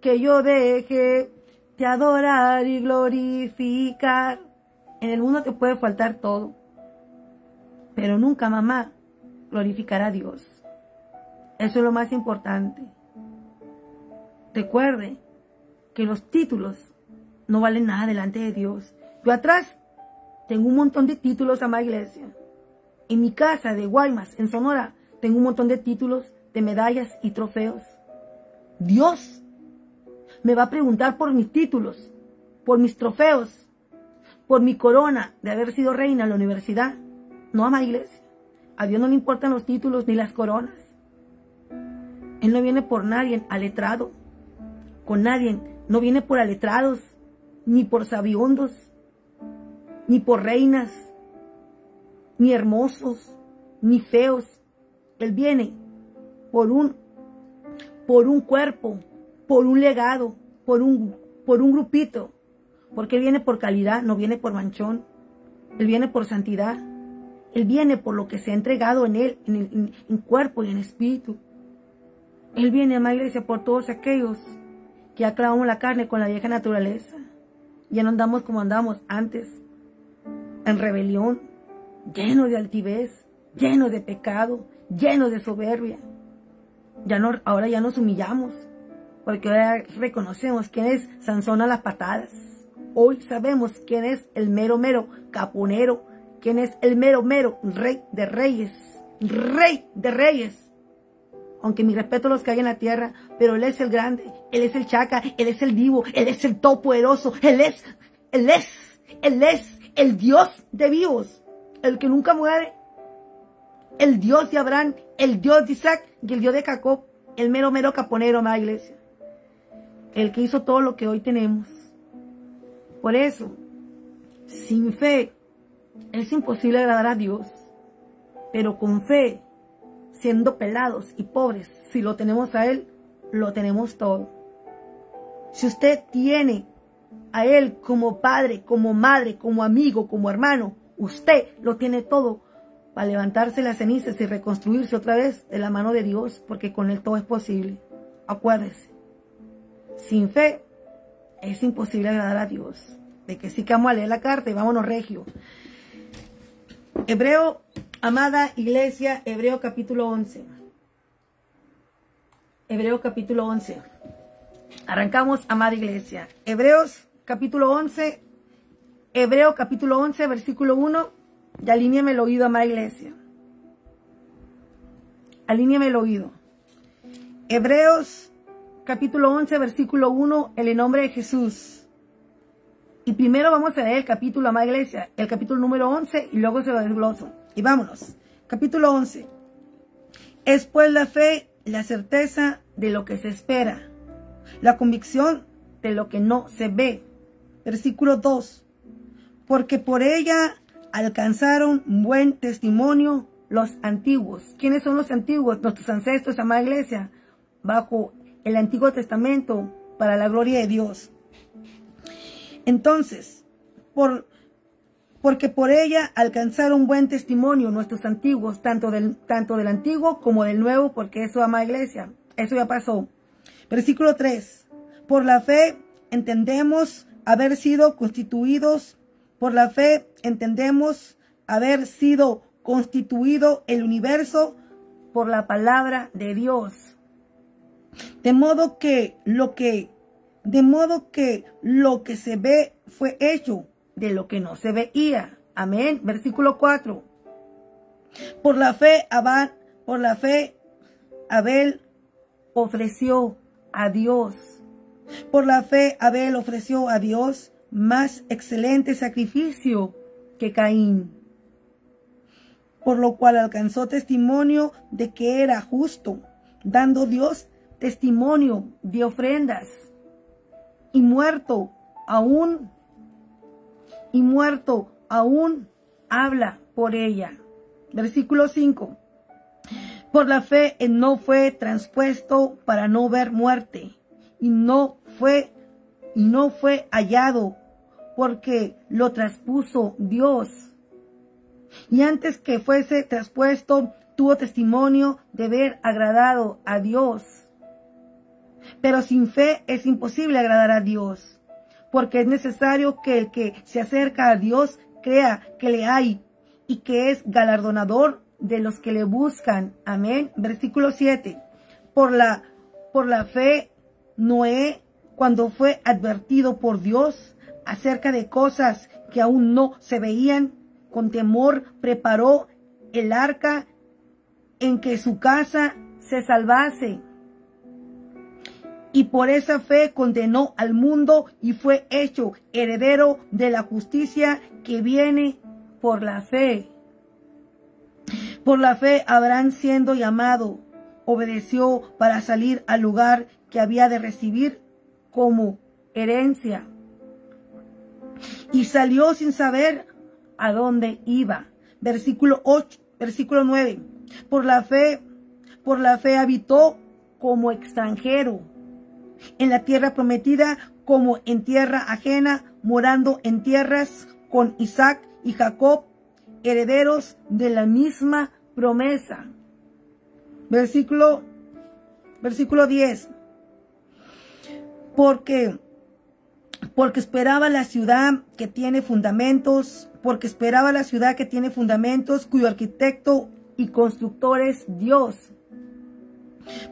que yo deje de adorar y glorificar. En el mundo te puede faltar todo, pero nunca, mamá, glorificar a Dios. Eso es lo más importante. Recuerde que los títulos no valen nada delante de Dios. Yo atrás tengo un montón de títulos, amada iglesia. En mi casa de Guaymas, en Sonora, tengo un montón de títulos, de medallas y trofeos. Dios me va a preguntar por mis títulos, por mis trofeos, por mi corona de haber sido reina en la universidad. No, amada iglesia. A Dios no le importan los títulos ni las coronas. Él no viene por nadie aletrado, con nadie. No viene por aletrados, ni por sabiondos, ni por reinas, ni hermosos, ni feos. Él viene por un cuerpo, por un legado, por un grupito. Porque Él viene por calidad, no viene por manchón. Él viene por santidad. Él viene por lo que se ha entregado en Él, en cuerpo y en espíritu. Él viene, amada iglesia, por todos aquellos que ya clavamos la carne con la vieja naturaleza. Ya no andamos como andamos antes, en rebelión, llenos de altivez, llenos de pecado, llenos de soberbia. Ahora ya nos humillamos, porque ahora reconocemos quién es Sansón a las patadas. Hoy sabemos quién es el mero caponero, quién es el mero rey de reyes, Aunque mi respeto a los que hay en la tierra, pero Él es el grande, Él es el chaca, Él es el divo, Él es el todopoderoso, Él es el Dios de vivos, el que nunca muere, el Dios de Abraham, el Dios de Isaac y el Dios de Jacob, el mero caponero, amada iglesia, el que hizo todo lo que hoy tenemos. Por eso, sin fe es imposible agradar a Dios, pero con fe, siendo pelados y pobres, si lo tenemos a Él, lo tenemos todo. Si usted tiene a Él como padre, como madre, como amigo, como hermano, usted lo tiene todo para levantarse las cenizas y reconstruirse otra vez de la mano de Dios, porque con Él todo es posible. Acuérdese, sin fe es imposible agradar a Dios. De que sí que vamos a leer la carta y vámonos regio. Hebreo, amada iglesia, Hebreo capítulo 11. Hebreo capítulo 11. Arrancamos, amada iglesia. Hebreos capítulo 11. Hebreo capítulo 11, versículo 1. Y alíñeme el oído, amada iglesia. Alíñeme el oído. Hebreos capítulo 11, versículo 1, en el nombre de Jesús. Y primero vamos a leer el capítulo, amada iglesia, el capítulo número 11, y luego se lo desgloso. Y vámonos. Capítulo 11. Es pues la fe, la certeza de lo que se espera, la convicción de lo que no se ve. Versículo 2. Porque por ella alcanzaron buen testimonio los antiguos. ¿Quiénes son los antiguos? Nuestros ancestros, amada iglesia, bajo el Antiguo Testamento, para la gloria de Dios. Entonces, porque por ella alcanzaron buen testimonio nuestros antiguos, tanto del antiguo como del nuevo, porque eso, amada iglesia, eso ya pasó. Versículo 3. Por la fe entendemos haber sido constituidos, por la fe entendemos haber sido constituido el universo por la palabra de Dios. De modo que lo que se ve fue hecho de lo que no se veía. Amén. Versículo 4. Por la fe Abel ofreció a Dios. Por la fe Abel ofreció a Dios más excelente sacrificio que Caín, por lo cual alcanzó testimonio de que era justo, dando Dios testimonio de ofrendas. Y muerto aún habla por ella. Versículo 5. Por la fe no fue traspuesto para no ver muerte, y no fue hallado, porque lo traspuso Dios. Y antes que fuese traspuesto, tuvo testimonio de haber agradado a Dios. Pero sin fe es imposible agradar a Dios, porque es necesario que el que se acerca a Dios crea que le hay y que es galardonador de los que le buscan. Amén. Versículo 7. Por la fe, Noé, cuando fue advertido por Dios acerca de cosas que aún no se veían, con temor preparó el arca en que su casa se salvase. Y por esa fe condenó al mundo y fue hecho heredero de la justicia que viene por la fe. Por la fe Abraham, siendo llamado, obedeció para salir al lugar que había de recibir como herencia. Y salió sin saber a dónde iba. Versículo 9. Por la fe habitó como extranjero en la tierra prometida, como en tierra ajena, morando en tierras con Isaac y Jacob, herederos de la misma promesa. Versículo 10. Porque esperaba la ciudad que tiene fundamentos, cuyo arquitecto y constructor es Dios.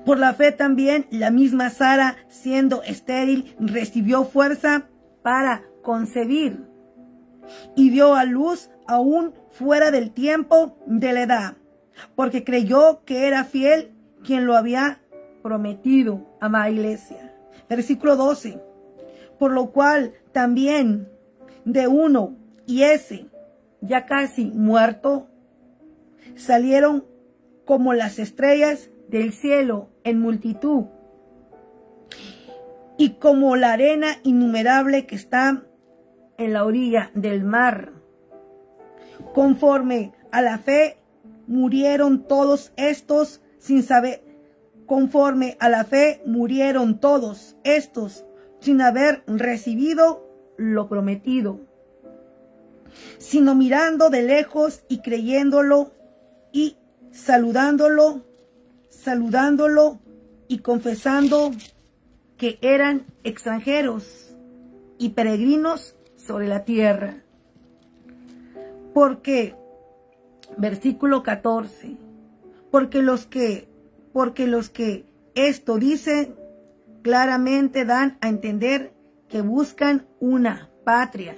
Por la fe también la misma Sara, siendo estéril, recibió fuerza para concebir y dio a luz aún fuera del tiempo de la edad, porque creyó que era fiel quien lo había prometido. Amada iglesia. Versículo 12. Por lo cual también de uno y ese, ya casi muerto, salieron como las estrellas del cielo en multitud, y como la arena innumerable que está en la orilla del mar. Conforme a la fe, murieron todos estos sin saber. Conforme a la fe, murieron todos estos sin haber recibido lo prometido, sino mirando de lejos y creyéndolo y saludándolo y confesando que eran extranjeros y peregrinos sobre la tierra. Porque, versículo 14, porque los que esto dicen claramente dan a entender que buscan una patria.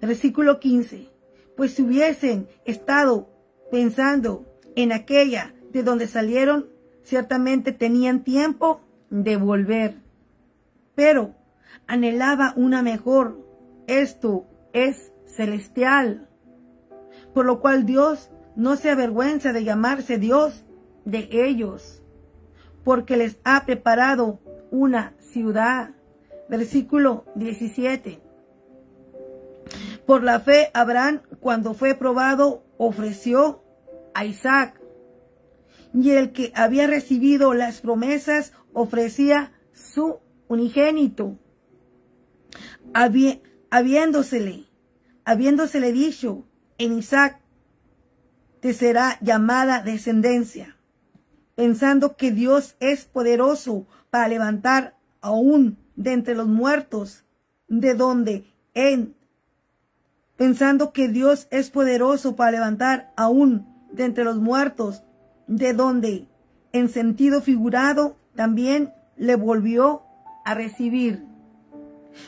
Versículo 15, pues si hubiesen estado pensando en aquella de donde salieron, ciertamente tenían tiempo de volver. Pero anhelaba una mejor, esto es celestial. Por lo cual Dios no se avergüenza de llamarse Dios de ellos, porque les ha preparado una ciudad. Versículo 17. Por la fe Abraham, cuando fue probado, ofreció a Isaac, y el que había recibido las promesas ofrecía su unigénito, habiéndosele dicho: en Isaac te será llamada descendencia, pensando que Dios es poderoso para levantar aún de entre los muertos, pensando que Dios es poderoso para levantar aún de entre los muertos, de donde, en sentido figurado, también le volvió a recibir.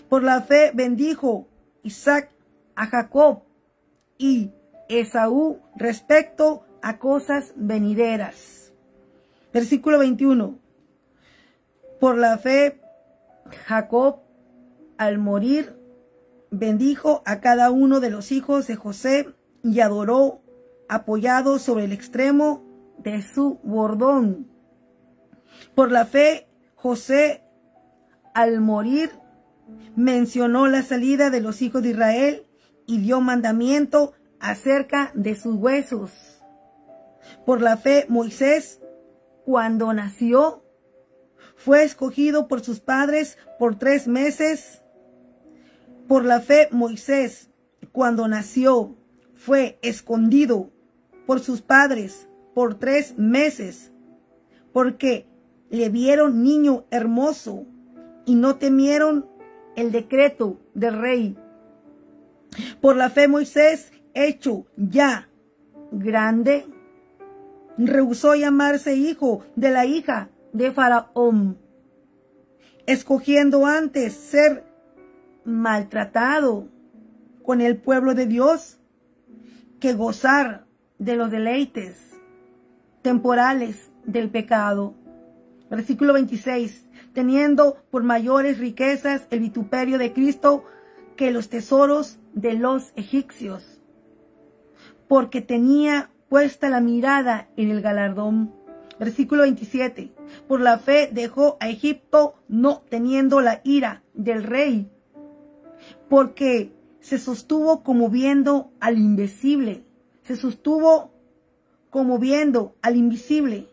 Por la fe bendijo Isaac a Jacob y Esaú respecto a cosas venideras. Versículo 21. Por la fe Jacob, al morir, bendijo a cada uno de los hijos de José y adoró apoyado sobre el extremo de su bordón. Por la fe José, al morir, mencionó la salida de los hijos de Israel y dio mandamiento acerca de sus huesos. Por la fe Moisés, cuando nació, fue escogido por sus padres por 3 meses. Por la fe Moisés, cuando nació, fue escondido por sus padres por 3 meses, porque le vieron niño hermoso y no temieron el decreto del rey. Por la fe Moisés, hecho ya grande, rehusó llamarse hijo de la hija de Faraón, escogiendo antes ser maltratado con el pueblo de Dios que gozar de los deleites temporales del pecado. Versículo 26. Teniendo por mayores riquezas el vituperio de Cristo que los tesoros de los egipcios, porque tenía puesta la mirada en el galardón. Versículo 27. Por la fe dejó a Egipto, no teniendo la ira del rey, porque se sostuvo como viendo al invisible. Se sostuvo como viendo al invisible.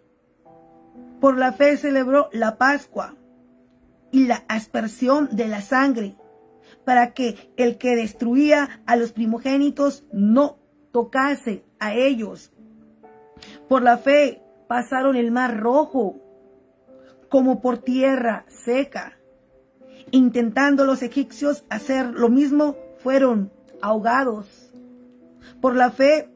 Por la fe celebró la Pascua y la aspersión de la sangre, para que el que destruía a los primogénitos no tocase a ellos. Por la fe pasaron el mar rojo como por tierra seca. Intentando los egipcios hacer lo mismo, fueron ahogados. Por la fe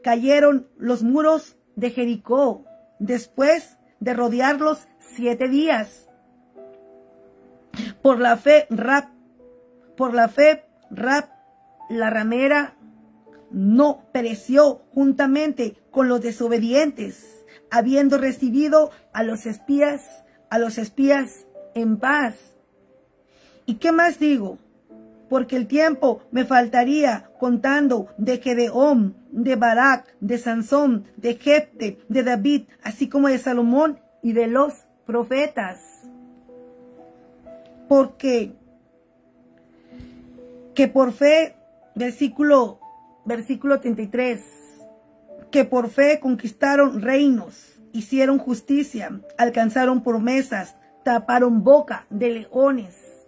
cayeron los muros de Jericó después de rodearlos 7 días. Por la fe Rahab, la ramera, no pereció juntamente con los desobedientes, habiendo recibido a los espías en paz. ¿Y qué más digo? porque el tiempo me faltaría contando de Gedeón, de Barak, de Sansón, de Jefte, de David, así como de Salomón y de los profetas. Porque que por fe, versículo 33, que por fe conquistaron reinos, hicieron justicia, alcanzaron promesas, taparon boca de leones,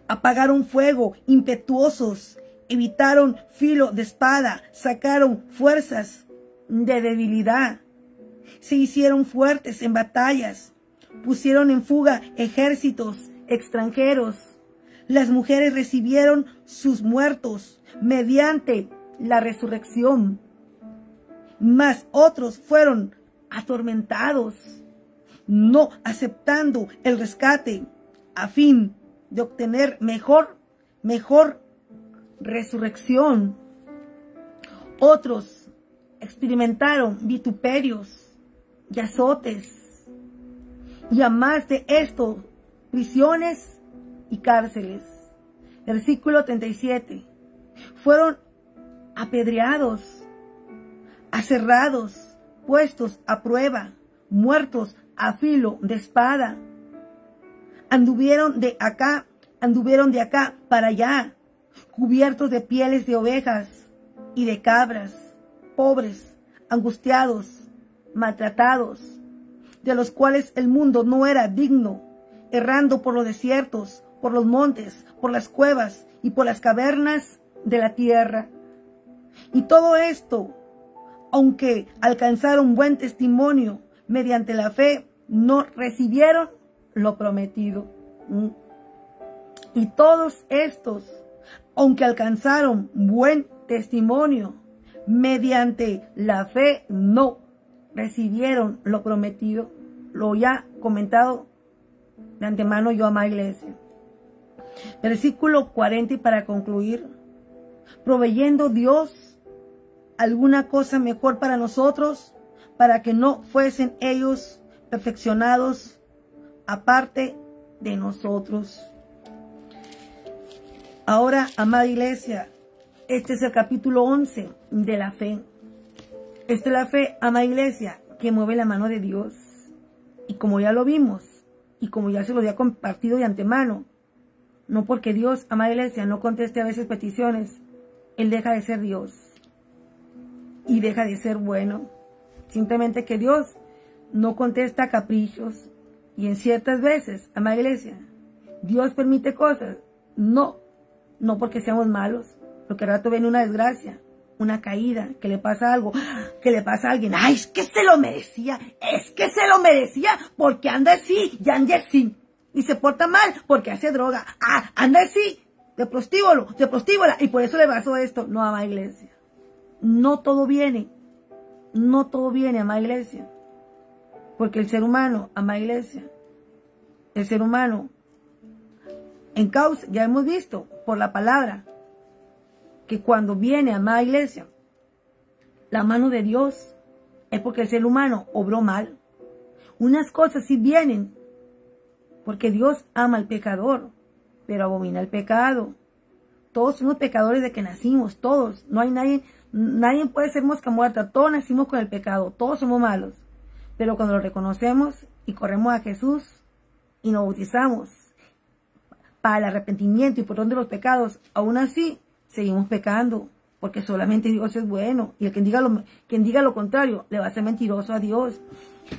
apagaron fuego impetuosos, evitaron filo de espada, sacaron fuerzas de debilidad, se hicieron fuertes en batallas, pusieron en fuga ejércitos extranjeros. Las mujeres recibieron sus muertos mediante la resurrección, mas otros fueron atormentados, no aceptando el rescate a fin de obtener mejor resurrección. Otros experimentaron vituperios y azotes, y a más de esto, prisiones y cárceles. Versículo 37. Fueron apedreados, aserrados, puestos a prueba, muertos a filo de espada. Anduvieron de acá para allá, cubiertos de pieles de ovejas y de cabras, pobres, angustiados, maltratados, de los cuales el mundo no era digno, errando por los desiertos, por los montes, por las cuevas y por las cavernas de la tierra. Y todo esto, aunque alcanzaron buen testimonio mediante la fe, no recibieron lo prometido. Y todos estos, aunque alcanzaron buen testimonio mediante la fe, no recibieron lo prometido. Lo ya comentado de antemano yo, amada iglesia. Versículo 40, y para concluir, proveyendo Dios alguna cosa mejor para nosotros, para que no fuesen ellos perfeccionados aparte de nosotros. Ahora, amada iglesia, este es el capítulo 11 de la fe. Esta es la fe, amada iglesia, que mueve la mano de Dios. Y como ya lo vimos, y como ya se lo había compartido de antemano, no porque Dios, amada iglesia, no conteste a veces peticiones, Él deja de ser Dios y deja de ser bueno. Simplemente que Dios no contesta caprichos, y en ciertas veces, amada iglesia, Dios permite cosas, no porque seamos malos, porque al rato viene una desgracia, una caída, que le pasa algo, que le pasa a alguien, ay, es que se lo merecía, porque anda así, y anda así, y se porta mal, porque hace droga, anda así, de prostíbulo, y por eso le pasó esto. No, amada iglesia, no todo viene, amada iglesia, porque el ser humano, amada iglesia, el ser humano, en causa, ya hemos visto por la palabra, que cuando viene, amada iglesia, la mano de Dios, es porque el ser humano obró mal. Unas cosas sí vienen, porque Dios ama al pecador, pero abomina el pecado. Todos somos pecadores de que nacimos, todos. No hay nadie puede ser mosca muerta. Todos nacimos con el pecado, todos somos malos. Pero cuando lo reconocemos y corremos a Jesús y nos bautizamos para el arrepentimiento y perdón de los pecados, aún así seguimos pecando, porque solamente Dios es bueno. Y el quien diga lo contrario le va a ser mentiroso a Dios.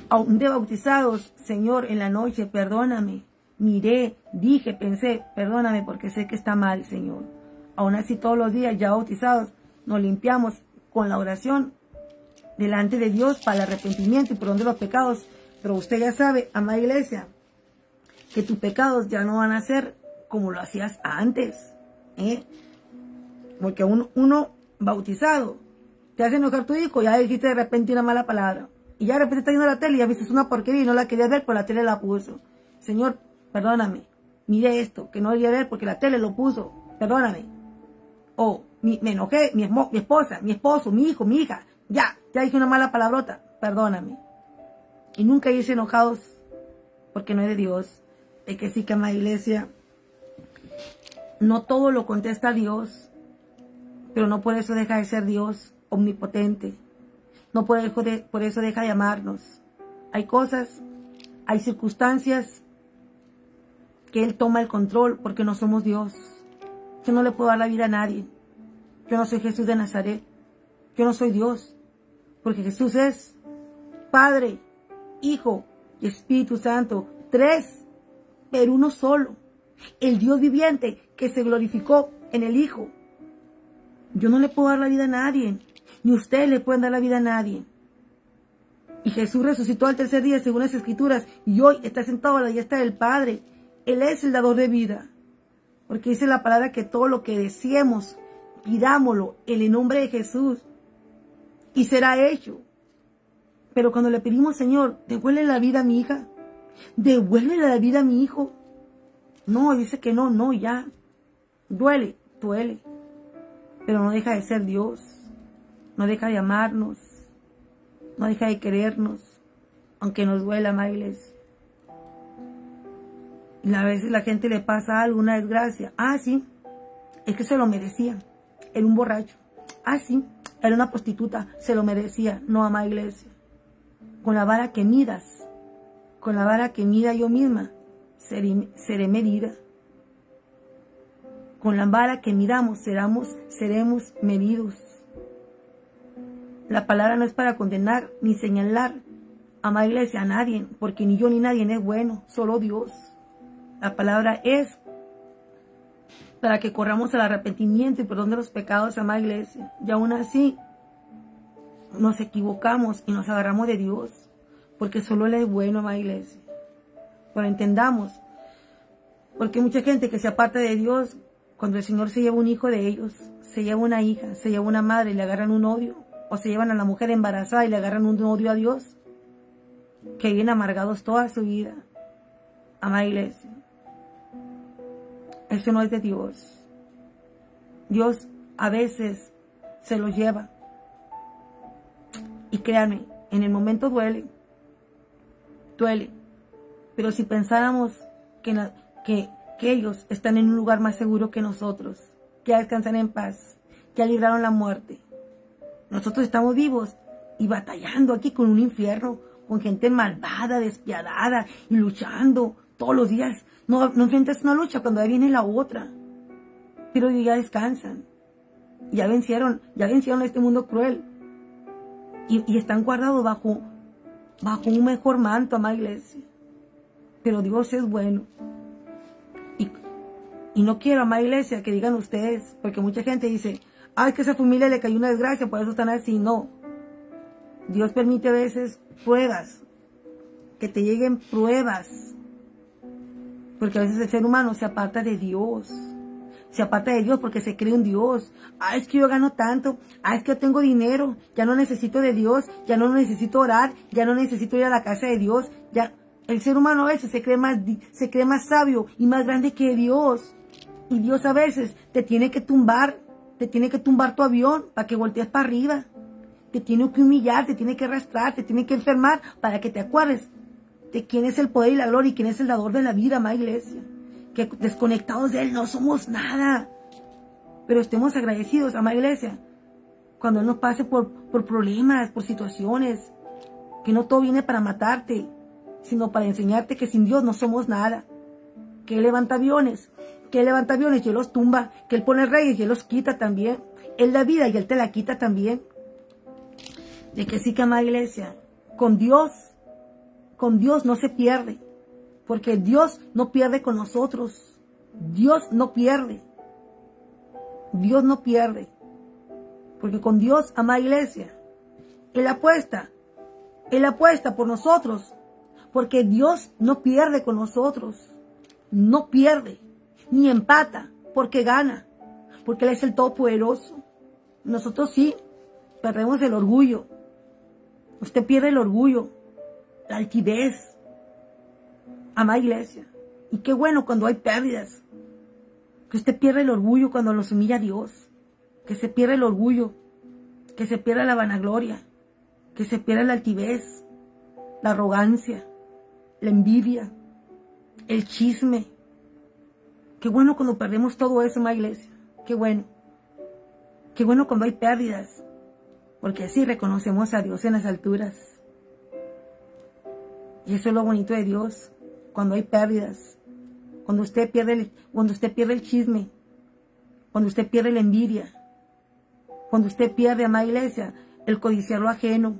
Aún de bautizados, Señor, en la noche, perdóname. Miré, dije, pensé, perdóname porque sé que está mal, Señor. Aún así todos los días ya bautizados nos limpiamos con la oración delante de Dios para el arrepentimiento y perdón de los pecados. Pero usted ya sabe, amada iglesia, que tus pecados ya no van a ser como lo hacías antes, porque uno bautizado te hace enojar tu hijo, ya dijiste de repente una mala palabra, y ya de repente está viendo la tele y ya viste una porquería y no la querías ver, pues la tele la puso. Señor, perdóname, mire esto que no debía ver porque la tele lo puso, perdóname. O me enojé, mi esposa, mi esposo, mi hijo, mi hija, ya dije una mala palabrota, perdóname. Y nunca irse enojados porque no es de Dios. Es que sí, que amada iglesia, No todo lo contesta Dios, pero no por eso deja de ser Dios omnipotente. No por eso deja de amarnos. Hay cosas, hay circunstancias que Él toma el control porque no somos Dios. Yo no le puedo dar la vida a nadie. Yo no soy Jesús de Nazaret. Yo no soy Dios. Porque Jesús es Padre, Hijo y Espíritu Santo. 3, pero uno solo. El Dios viviente que se glorificó en el Hijo. Yo no le puedo dar la vida a nadie. Ni ustedes le pueden dar la vida a nadie. Y Jesús resucitó al tercer día según las Escrituras. Y hoy está sentado a la diestra del Padre. Él es el dador de vida. Porque dice la palabra que todo lo que deseemos, pidámoslo en el nombre de Jesús. Y será hecho. Pero cuando le pedimos, Señor, devuelve la vida a mi hija. Devuelve la vida a mi hijo. No, dice que no, ya. Duele. Pero no deja de ser Dios. No deja de amarnos. No deja de querernos. Aunque nos duela, amada iglesia. Y a veces la gente le pasa algo, una desgracia. Ah, sí, es que se lo merecía. Era un borracho. Ah, sí, era una prostituta. Se lo merecía. No, amada iglesia. Con la vara que midas, con la vara que mida yo misma, seré medida. Con la vara que midamos, seremos medidos. La palabra no es para condenar ni señalar, amada iglesia, a nadie, porque ni yo ni nadie es bueno, solo Dios. La palabra es para que corramos al arrepentimiento y perdón de los pecados, amada iglesia. Y aún así, nos equivocamos y nos agarramos de Dios, porque solo Él es bueno, amada iglesia. Pero entendamos, porque mucha gente que se aparta de Dios, cuando el Señor se lleva un hijo de ellos, se lleva una hija, se lleva una madre y le agarran un odio, o se llevan a la mujer embarazada y le agarran un odio a Dios, que vienen amargados toda su vida, amada iglesia. Eso no es de Dios. Dios a veces se los lleva. Y créanme, en el momento duele. Pero si pensáramos que ellos están en un lugar más seguro que nosotros, que descansan en paz, que libraron la muerte. Nosotros estamos vivos y batallando aquí con un infierno, con gente malvada, despiadada y luchando todos los días. No enfrentas una lucha cuando ya viene la otra. Pero ya descansan. Ya vencieron este mundo cruel. Y están guardados bajo un mejor manto, amada iglesia. Pero Dios es bueno. Y no quiero, amada iglesia, que digan ustedes, porque mucha gente dice, es que a esa familia le cayó una desgracia, por eso están así. No. Dios permite a veces pruebas, que te lleguen pruebas. Porque a veces el ser humano se aparta de Dios. Se aparta de Dios porque se cree un Dios. Es que yo gano tanto. Es que yo tengo dinero. Ya no necesito de Dios. Ya no necesito orar. Ya no necesito ir a la casa de Dios. Ya. El ser humano a veces se cree más sabio y más grande que Dios. Y Dios a veces te tiene que tumbar. Te tiene que tumbar tu avión para que voltees para arriba. Te tiene que humillar. Te tiene que arrastrar. Te tiene que enfermar para que te acuerdes de quién es el poder y la gloria y quién es el dador de la vida, amada iglesia. Que desconectados de Él no somos nada. Pero estemos agradecidos, amada iglesia, cuando Él nos pase por problemas, por situaciones, que no todo viene para matarte, sino para enseñarte que sin Dios no somos nada. Que Él levanta aviones, y Él los tumba, que Él pone reyes y Él los quita también. Él da vida y Él te la quita también. De que sí, que amada iglesia, con Dios no se pierde. Porque Dios no pierde con nosotros. Dios no pierde. Dios no pierde. Porque con Dios, amada iglesia, Él apuesta por nosotros. Porque Dios no pierde con nosotros. No pierde. Ni empata. Porque gana. Porque Él es el Todopoderoso. Nosotros sí perdemos el orgullo. Usted pierde el orgullo. La altivez. Amada iglesia. Y qué bueno cuando hay pérdidas. Que usted pierda el orgullo cuando los humilla a Dios. Que se pierda el orgullo. Que se pierda la vanagloria. Que se pierda la altivez. La arrogancia. La envidia. El chisme. Qué bueno cuando perdemos todo eso, amada iglesia. Qué bueno. Qué bueno cuando hay pérdidas. Porque así reconocemos a Dios en las alturas. Y eso es lo bonito de Dios. Cuando hay pérdidas. Cuando usted pierde el chisme. Cuando usted pierde la envidia. Cuando usted pierde, amada iglesia, el codiciar lo ajeno.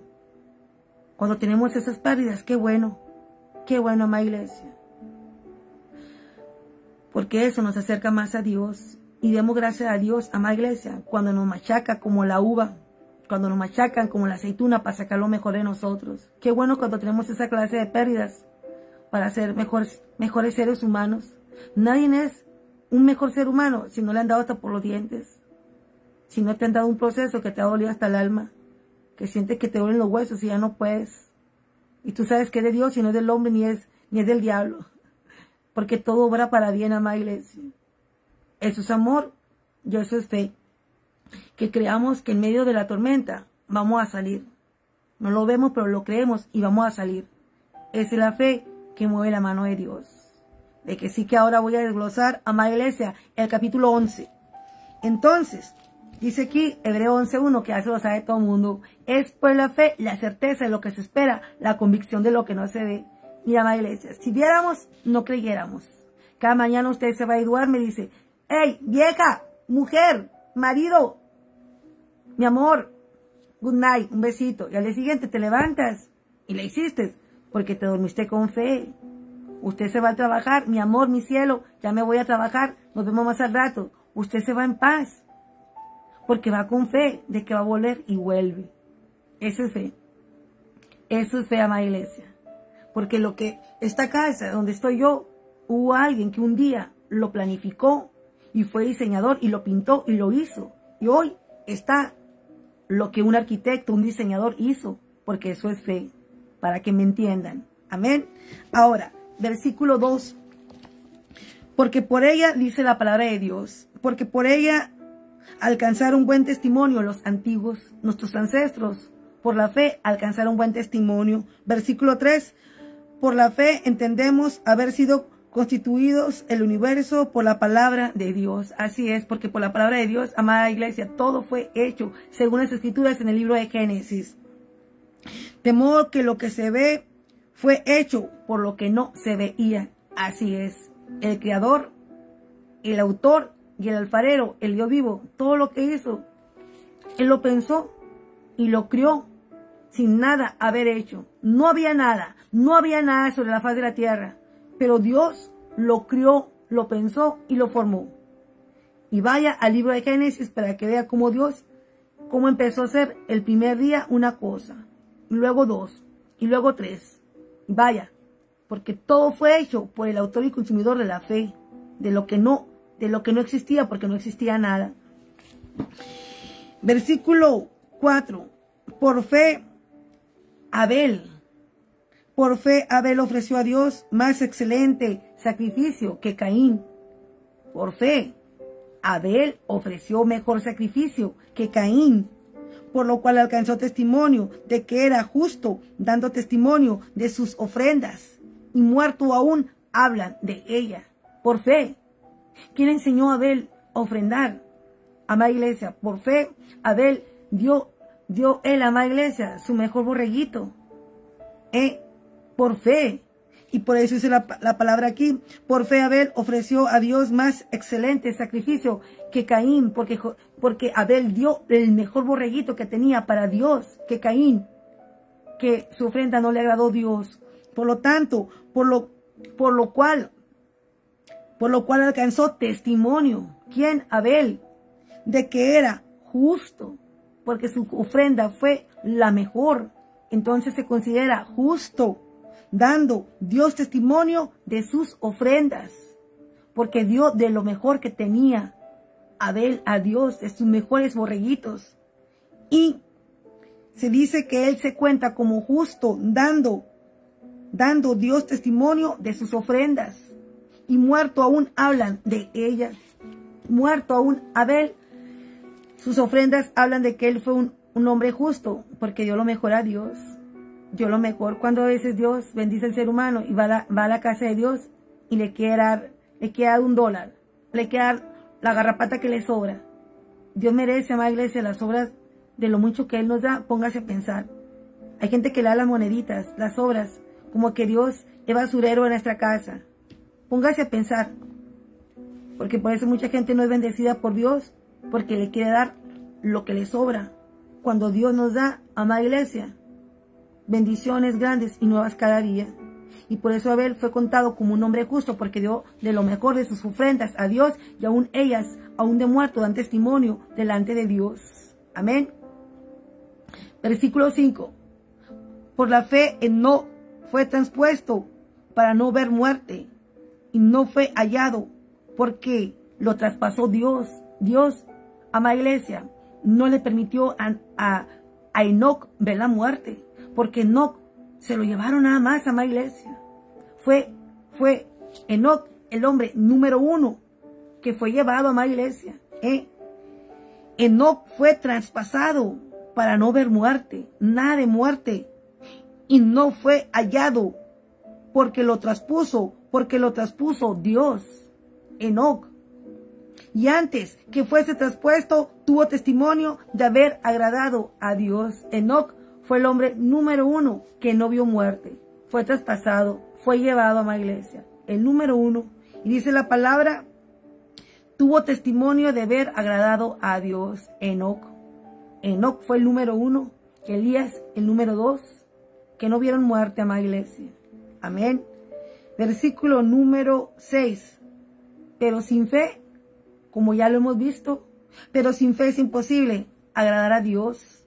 Cuando tenemos esas pérdidas, qué bueno. Qué bueno, amada iglesia. Porque eso nos acerca más a Dios. Y demos gracias a Dios, amada iglesia, cuando nos machaca como la uva. Cuando nos machacan como la aceituna para sacar lo mejor de nosotros. Qué bueno cuando tenemos esa clase de pérdidas para ser mejores seres humanos. Nadie es un mejor ser humano si no le han dado hasta por los dientes. Si no te han dado un proceso que te ha dolido hasta el alma. Que sientes que te duelen los huesos y ya no puedes. Y tú sabes que es de Dios y no es del hombre ni es del diablo. Porque todo obra para bien, amada iglesia. Eso es amor y eso es fe. Que creamos que en medio de la tormenta vamos a salir. No lo vemos, pero lo creemos y vamos a salir. Esa es la fe que mueve la mano de Dios. De que sí que ahora voy a desglosar, amada iglesia, el capítulo 11. Entonces, dice aquí, Hebreo 11:1, que hace lo sabe todo el mundo. Es pues la fe, la certeza de lo que se espera, la convicción de lo que no se ve. Mira, amada iglesia, si viéramos, no creyéramos. Cada mañana usted se va a educar, me dice, hey, vieja, mujer, marido, mi amor, good night, un besito. Y al día siguiente te levantas y le hiciste porque te dormiste con fe. Usted se va a trabajar, mi amor, mi cielo, ya me voy a trabajar, nos vemos más al rato. Usted se va en paz porque va con fe de que va a volver y vuelve. Eso es fe. Eso es fe, amada iglesia. Porque lo que esta casa donde estoy yo, hubo alguien que un día lo planificó y fue diseñador y lo pintó y lo hizo. Y hoy está lo que un arquitecto, un diseñador hizo, porque eso es fe, para que me entiendan. Amén. Ahora, versículo 2. Porque por ella, dice la palabra de Dios, porque por ella alcanzaron buen testimonio los antiguos, nuestros ancestros, por la fe alcanzaron buen testimonio. Versículo 3. Por la fe entendemos haber sido constituidos el universo por la palabra de Dios. Así es, porque por la palabra de Dios, amada iglesia, todo fue hecho según las escrituras en el libro de Génesis. De modo que lo que se ve fue hecho por lo que no se veía. Así es, el creador, el autor y el alfarero, el Dios vivo, todo lo que hizo, Él lo pensó y lo crió sin nada haber hecho. No había nada sobre la faz de la tierra. Pero Dios lo crió, lo pensó y lo formó. Y vaya al libro de Génesis para que vea cómo Dios, cómo empezó a hacer el primer día una cosa, y luego 2, y luego 3. Y vaya, porque todo fue hecho por el autor y consumidor de la fe, de lo que no existía, porque no existía nada. Versículo 4. Por fe, Abel ofreció a Dios más excelente sacrificio que Caín. Por fe, Abel ofreció mejor sacrificio que Caín, por lo cual alcanzó testimonio de que era justo, dando testimonio de sus ofrendas, y muerto aún hablan de ella. Por fe. ¿Quién enseñó a Abel a ofrendar? Amada iglesia, por fe, Abel dio él, amada iglesia, su mejor borreguito. Por fe. Y por eso dice la palabra aquí. Por fe Abel ofreció a Dios más excelente sacrificio que Caín. Porque Abel dio el mejor borreguito que tenía para Dios que Caín. Que su ofrenda no le agradó a Dios. Por lo tanto, por lo cual alcanzó testimonio. ¿Quién? Abel. De que era justo. Porque su ofrenda fue la mejor. Entonces se considera justo, dando Dios testimonio de sus ofrendas, porque dio de lo mejor que tenía Abel a Dios, de sus mejores borreguitos. Y se dice que él se cuenta como justo, dando Dios testimonio de sus ofrendas. Y muerto aún hablan de ellas. Muerto aún Abel, sus ofrendas hablan de que él fue un hombre justo, porque dio lo mejor a Dios. Dio lo mejor. Cuando a veces Dios bendice al ser humano y va a la casa de Dios y le quiere dar $1. le queda la garrapata que le sobra. Dios merece, amada iglesia, las obras de lo mucho que Él nos da. Póngase a pensar. Hay gente que le da las moneditas, las obras, como que Dios es basurero en nuestra casa. Póngase a pensar. Porque por eso mucha gente no es bendecida por Dios, porque le quiere dar lo que le sobra. Cuando Dios nos da, amada iglesia, bendiciones grandes y nuevas cada día. Y por eso Abel fue contado como un hombre justo, porque dio de lo mejor de sus ofrendas a Dios, y aún ellas, aún de muerto, dan testimonio delante de Dios. Amén. Versículo 5. Por la fe Enoc fue traspuesto para no ver muerte, y no fue hallado, porque lo traspasó Dios. Dios, amada iglesia, no le permitió a Enoc ver la muerte, porque Enoc se lo llevaron nada más, amada iglesia. Fue Enoc el hombre número 1 que fue llevado, amada iglesia. Enoc fue traspasado para no ver muerte, nada de muerte, y no fue hallado, porque lo traspuso Dios. Enoc. Y antes que fuese traspuesto, tuvo testimonio de haber agradado a Dios. Enoc fue el hombre número 1 que no vio muerte. Fue traspasado, fue llevado, amada iglesia. El número 1. Y dice la palabra, tuvo testimonio de haber agradado a Dios. Enoc. Enoc fue el número 1. Elías, el número 2. Que no vieron muerte, amada iglesia. Amén. Versículo número 6. Pero sin fe, como ya lo hemos visto, pero sin fe es imposible agradar a Dios,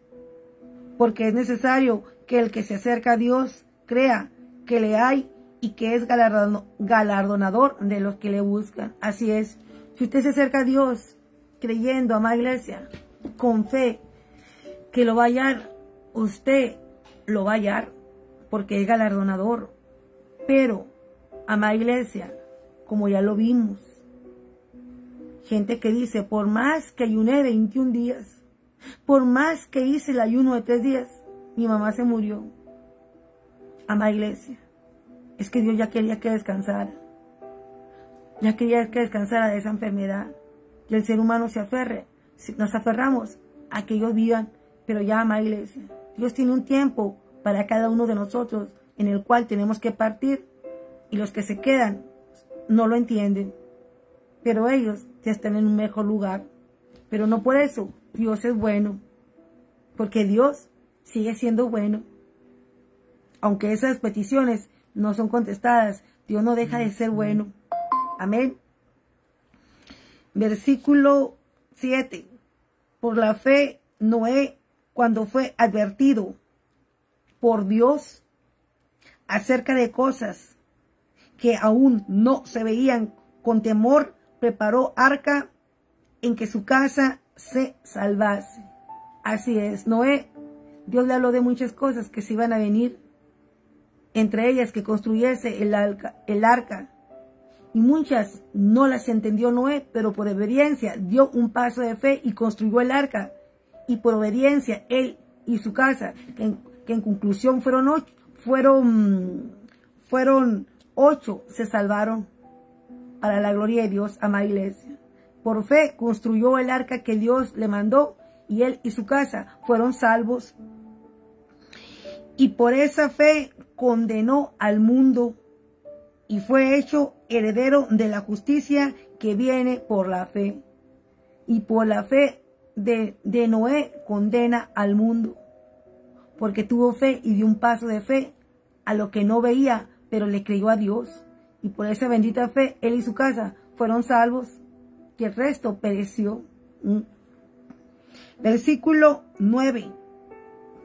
porque es necesario que el que se acerca a Dios crea que le hay y que es galardonador de los que le buscan. Así es, si usted se acerca a Dios creyendo, amada iglesia, con fe, que lo va a hallar, usted lo va a hallar, porque es galardonador. Pero, amada iglesia, como ya lo vimos, gente que dice, por más que ayuné 21 días, por más que hice el ayuno de 3 días, mi mamá se murió. Amada iglesia, es que Dios ya quería que descansara. Ya quería que descansara de esa enfermedad. Y el ser humano se aferre, nos aferramos a que ellos vivan, pero ya, amada iglesia, Dios tiene un tiempo para cada uno de nosotros en el cual tenemos que partir, y los que se quedan no lo entienden. Pero ellos ya están en un mejor lugar. Pero no por eso Dios es bueno. Porque Dios sigue siendo bueno. Aunque esas peticiones no son contestadas, Dios no deja de ser bueno. Amén. Versículo 7. Por la fe, Noé, cuando fue advertido por Dios acerca de cosas que aún no se veían, con temor preparó arca en que su casa se salvase. Así es, Noé, Dios le habló de muchas cosas que se iban a venir, entre ellas que construyese el arca, y muchas no las entendió Noé, pero por obediencia dio un paso de fe y construyó el arca, y por obediencia él y su casa, que en conclusión fueron 8, se salvaron para la gloria de Dios, amada iglesia. Por fe construyó el arca que Dios le mandó, y él y su casa fueron salvos. Y por esa fe condenó al mundo y fue hecho heredero de la justicia que viene por la fe. Y por la fe de Noé condena al mundo, porque tuvo fe y dio un paso de fe a lo que no veía, pero le creyó a Dios. Y por esa bendita fe, él y su casa fueron salvos, y el resto pereció. Versículo 9.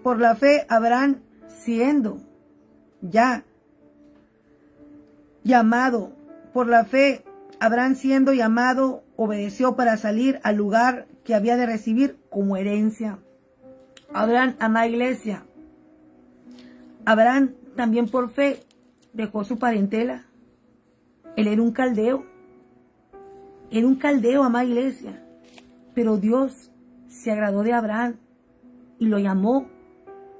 Por la fe, Abraham, siendo ya llamado, obedeció para salir al lugar que había de recibir como herencia. Abraham, amada iglesia, Abraham también por fe dejó su parentela. Él era un caldeo. Era un caldeo, amada iglesia. Pero Dios se agradó de Abraham y lo llamó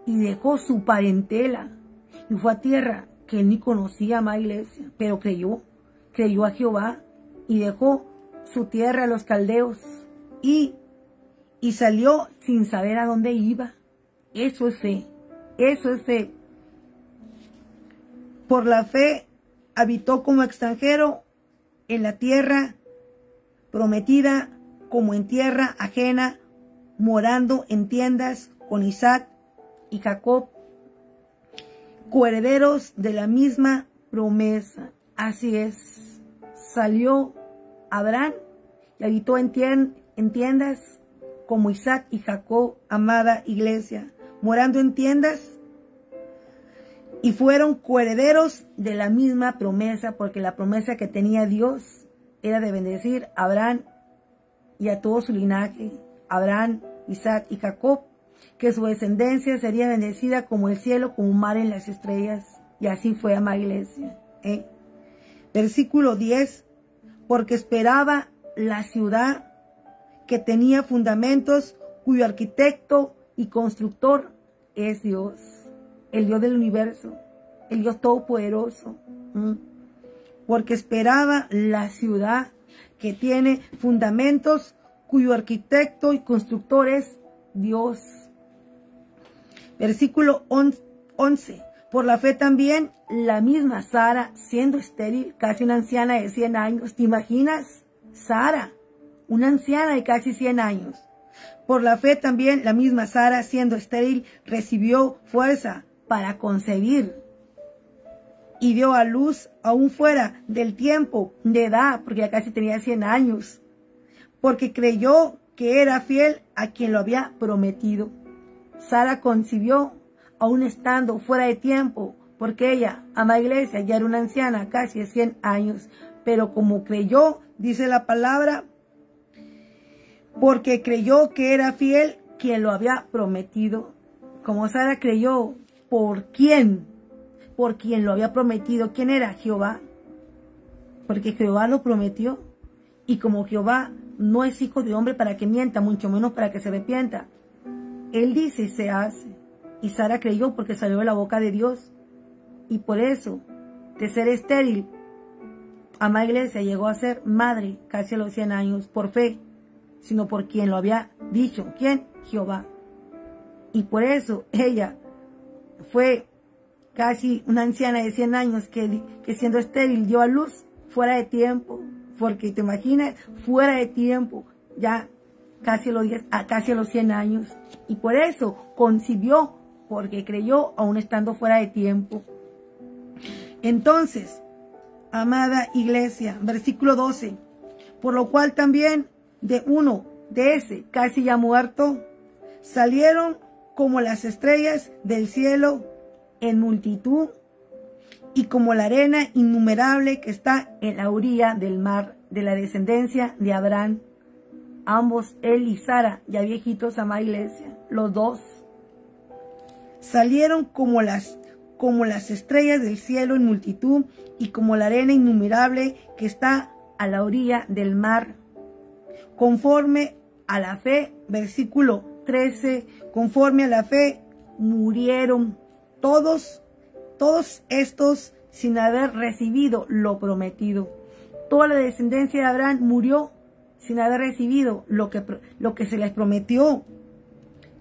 y dejó su parentela. Y fue a tierra que él ni conocía, amada iglesia. Pero creyó a Jehová y dejó su tierra a los caldeos y salió sin saber a dónde iba. Eso es fe, eso es fe. Por la fe habitó como extranjero en la tierra prometida, como en tierra ajena, morando en tiendas con Isaac y Jacob, coherederos de la misma promesa. Así es, salió Abraham y habitó en tiendas como Isaac y Jacob, amada iglesia, morando en tiendas, y fueron coherederos de la misma promesa, porque la promesa que tenía Dios era de bendecir a Abraham y a todo su linaje, Abraham, Isaac y Jacob, que su descendencia sería bendecida como el cielo, como un mar en las estrellas. Y así fue, amada iglesia. Versículo 10, porque esperaba la ciudad que tenía fundamentos, cuyo arquitecto y constructor es Dios, el Dios del universo, el Dios todopoderoso. Porque esperaba la ciudad que tiene fundamentos, cuyo arquitecto y constructor es Dios. Versículo 11. Por la fe también, la misma Sara, siendo estéril, casi una anciana de 100 años. ¿Te imaginas? Sara, una anciana de casi 100 años. Por la fe también, la misma Sara, siendo estéril, recibió fuerza para concebir y dio a luz aún fuera del tiempo de edad, porque ya casi tenía 100 años, porque creyó que era fiel a quien lo había prometido. Sara concibió aún estando fuera de tiempo, porque ella, amada iglesia, ya era una anciana, casi de 100 años, pero como creyó, dice la palabra, porque creyó que era fiel quien lo había prometido. Como Sara creyó, ¿por quién? Por quien lo había prometido. ¿Quién era? Jehová. Porque Jehová lo prometió. Y como Jehová no es hijo de hombre para que mienta, mucho menos para que se arrepienta, Él dice y se hace. Y Sara creyó porque salió de la boca de Dios. Y por eso, de ser estéril, amada iglesia, llegó a ser madre casi a los 100 años, por fe, sino por quien lo había dicho. ¿Quién? Jehová. Y por eso ella fue casi una anciana de 100 años que siendo estéril dio a luz fuera de tiempo. Porque te imaginas, fuera de tiempo, ya casi a los 100 años. Y por eso concibió, porque creyó aún estando fuera de tiempo. Entonces, amada iglesia, versículo 12, por lo cual también de uno de ese casi ya muerto, salieron como las estrellas del cielo en multitud y como la arena innumerable que está en la orilla del mar, de la descendencia de Abraham. Ambos, él y Sara, ya viejitos, amada iglesia, los dos, salieron como las estrellas del cielo en multitud y como la arena innumerable que está a la orilla del mar. Conforme a la fe, versículo 13, conforme a la fe murieron todos estos sin haber recibido lo prometido. Toda la descendencia de Abraham murió sin haber recibido lo que se les prometió,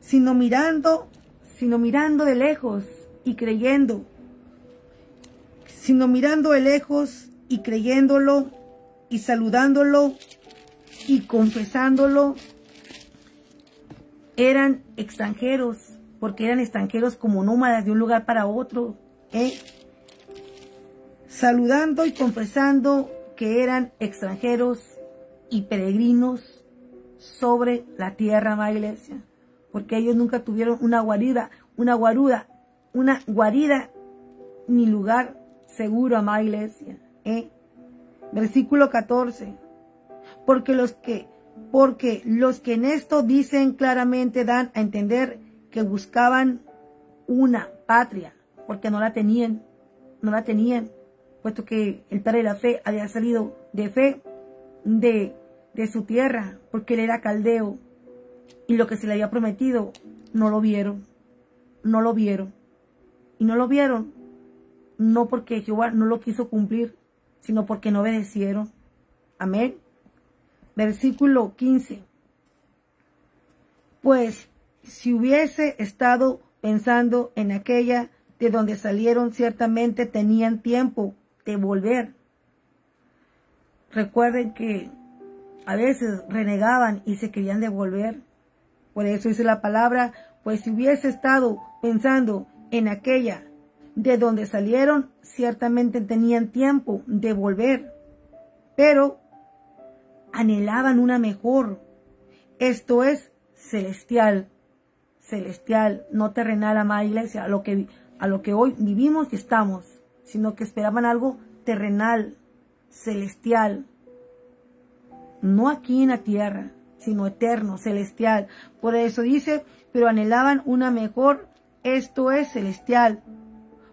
sino mirando de lejos y creyendo, creyéndolo y saludándolo y confesándolo. Eran extranjeros, porque eran extranjeros como nómadas de un lugar para otro, saludando y confesando que eran extranjeros y peregrinos sobre la tierra, amada iglesia, porque ellos nunca tuvieron una guarida ni lugar seguro, amada iglesia. Versículo 14, porque los que en esto dicen claramente dan a entender que buscaban una patria, porque no la tenían, puesto que el padre de la fe había salido de fe de su tierra, porque él era caldeo, y lo que se le había prometido no lo vieron. Y no lo vieron, no porque Jehová no lo quiso cumplir, sino porque no obedecieron. Amén. Versículo 15. Pues si hubiese estado pensando en aquella de donde salieron, ciertamente tenían tiempo de volver. Recuerden que a veces renegaban y se querían devolver. Por eso dice la palabra, pues si hubiese estado pensando en aquella de donde salieron, ciertamente tenían tiempo de volver. Pero anhelaban una mejor, esto es celestial, no terrenal, amada iglesia, a lo que hoy vivimos y estamos, sino que esperaban algo terrenal, celestial, no aquí en la tierra, sino eterno, celestial. Por eso dice, pero anhelaban una mejor, esto es celestial,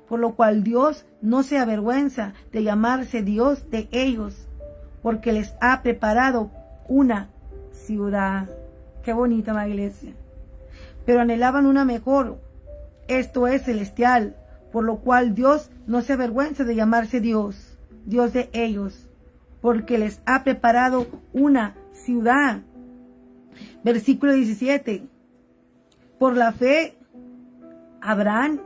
por lo cual Dios no se avergüenza de llamarse Dios de ellos, porque les ha preparado una ciudad. Qué bonita, amada iglesia. Pero anhelaban una mejor, esto es celestial, por lo cual Dios no se avergüenza de llamarse Dios, Dios de ellos, porque les ha preparado una ciudad. Versículo 17. Por la fe, Abraham,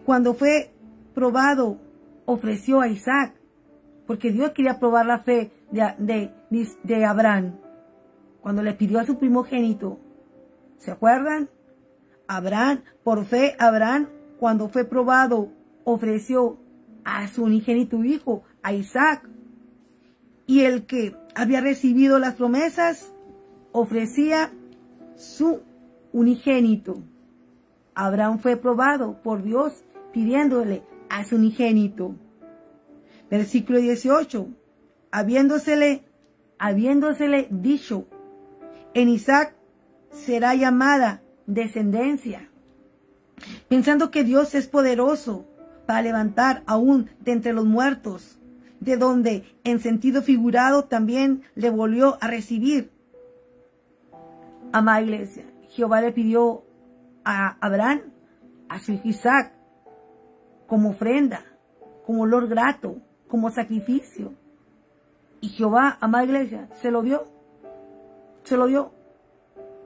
cuando fue probado, ofreció a Isaac, porque Dios quería probar la fe de Abraham, cuando le pidió a su primogénito. ¿Se acuerdan? Abraham, por fe, Abraham, cuando fue probado, ofreció a su unigénito hijo, a Isaac. Y el que había recibido las promesas, ofrecía su unigénito. Abraham fue probado por Dios, pidiéndole a su unigénito. Versículo 18. Habiéndosele dicho, en Isaac será llamada descendencia. Pensando que Dios es poderoso para levantar aún de entre los muertos, de donde en sentido figurado también le volvió a recibir. Amada iglesia, Jehová le pidió a Abraham, a su hijo Isaac, como ofrenda, como olor grato, como sacrificio. Y Jehová, amada iglesia, se lo dio. Se lo dio.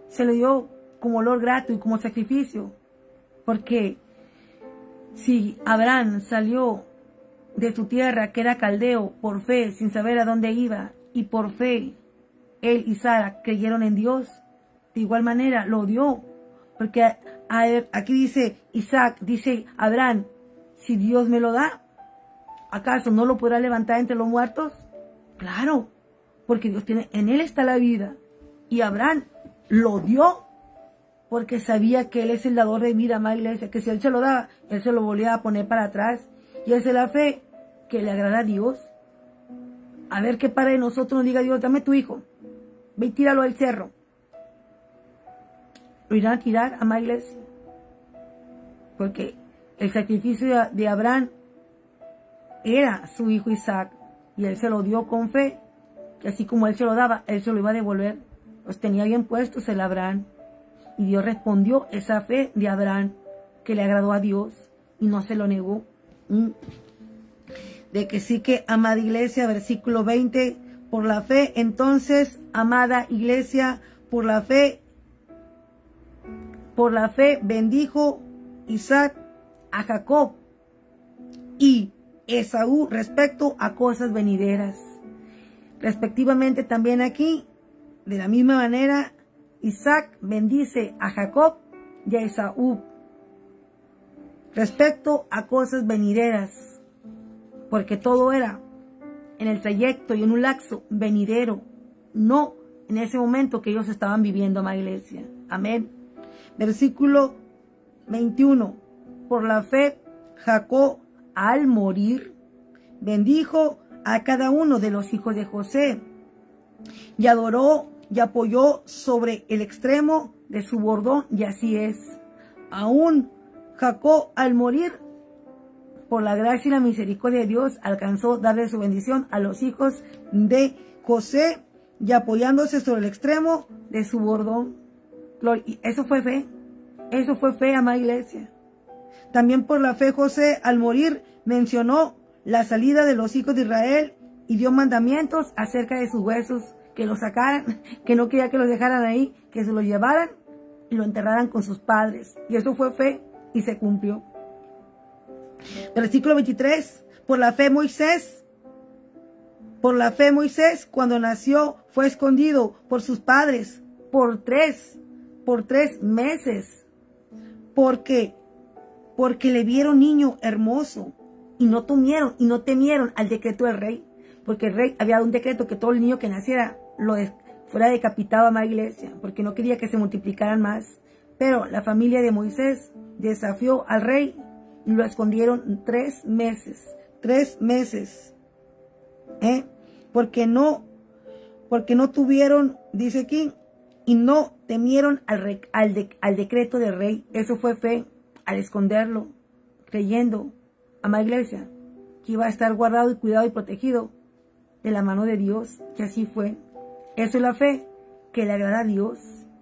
Se lo dio como olor grato y como sacrificio. Porque si Abraham salió de su tierra, que era caldeo, por fe, sin saber a dónde iba, y por fe, él y Sara creyeron en Dios, de igual manera lo dio. Porque aquí dice Isaac, dice Abraham, si Dios me lo da, ¿acaso no lo podrá levantar entre los muertos? Claro, porque Dios tiene, en él está la vida. Y Abraham lo dio porque sabía que él es el dador de vida, amada iglesia, que si él se lo daba, él se lo volvía a poner para atrás. Y esa es la fe que le agrada a Dios. A ver qué padre de nosotros nos diga Dios, dame tu hijo, ve y tíralo al cerro. Lo irán a tirar, amada iglesia, porque el sacrificio de Abraham era su hijo Isaac, y él se lo dio con fe, que así como él se lo daba, él se lo iba a devolver. Los tenía bien puestos el Abraham, y Dios respondió esa fe de Abraham, que le agradó a Dios, y no se lo negó. De que sí que, amada iglesia, versículo 20, por la fe, entonces, amada iglesia, por la fe bendijo Isaac a Jacob y Esaú respecto a cosas venideras. Respectivamente también aquí, de la misma manera, Isaac bendice a Jacob y a Esaú respecto a cosas venideras, porque todo era en el trayecto y en un lapso venidero, no en ese momento que ellos estaban viviendo, amada iglesia. Amén. Versículo 21. Por la fe, Jacob, al morir, bendijo a cada uno de los hijos de José, y adoró y apoyó sobre el extremo de su bordón, y así es. Aún Jacob, al morir, por la gracia y la misericordia de Dios, alcanzó darle su bendición a los hijos de José, y apoyándose sobre el extremo de su bordón. Y eso fue fe, amada iglesia. También por la fe José, al morir, mencionó la salida de los hijos de Israel y dio mandamientos acerca de sus huesos que lo sacaran, que no quería que los dejaran ahí, que se lo llevaran y lo enterraran con sus padres. Y eso fue fe y se cumplió. Versículo 23. Por la fe Moisés, cuando nació, fue escondido por sus padres por tres meses. Porque le vieron niño hermoso y no temieron al decreto del rey. Porque el rey había dado un decreto que todo el niño que naciera fuera decapitado, amada iglesia, porque no quería que se multiplicaran más. Pero la familia de Moisés desafió al rey y lo escondieron 3 meses. 3 meses. Porque no tuvieron, dice aquí, y no temieron al decreto del rey. Eso fue fe, al esconderlo, creyendo, amada iglesia, que iba a estar guardado y cuidado y protegido de la mano de Dios, que así fue. Eso es la fe que le agrada a Dios,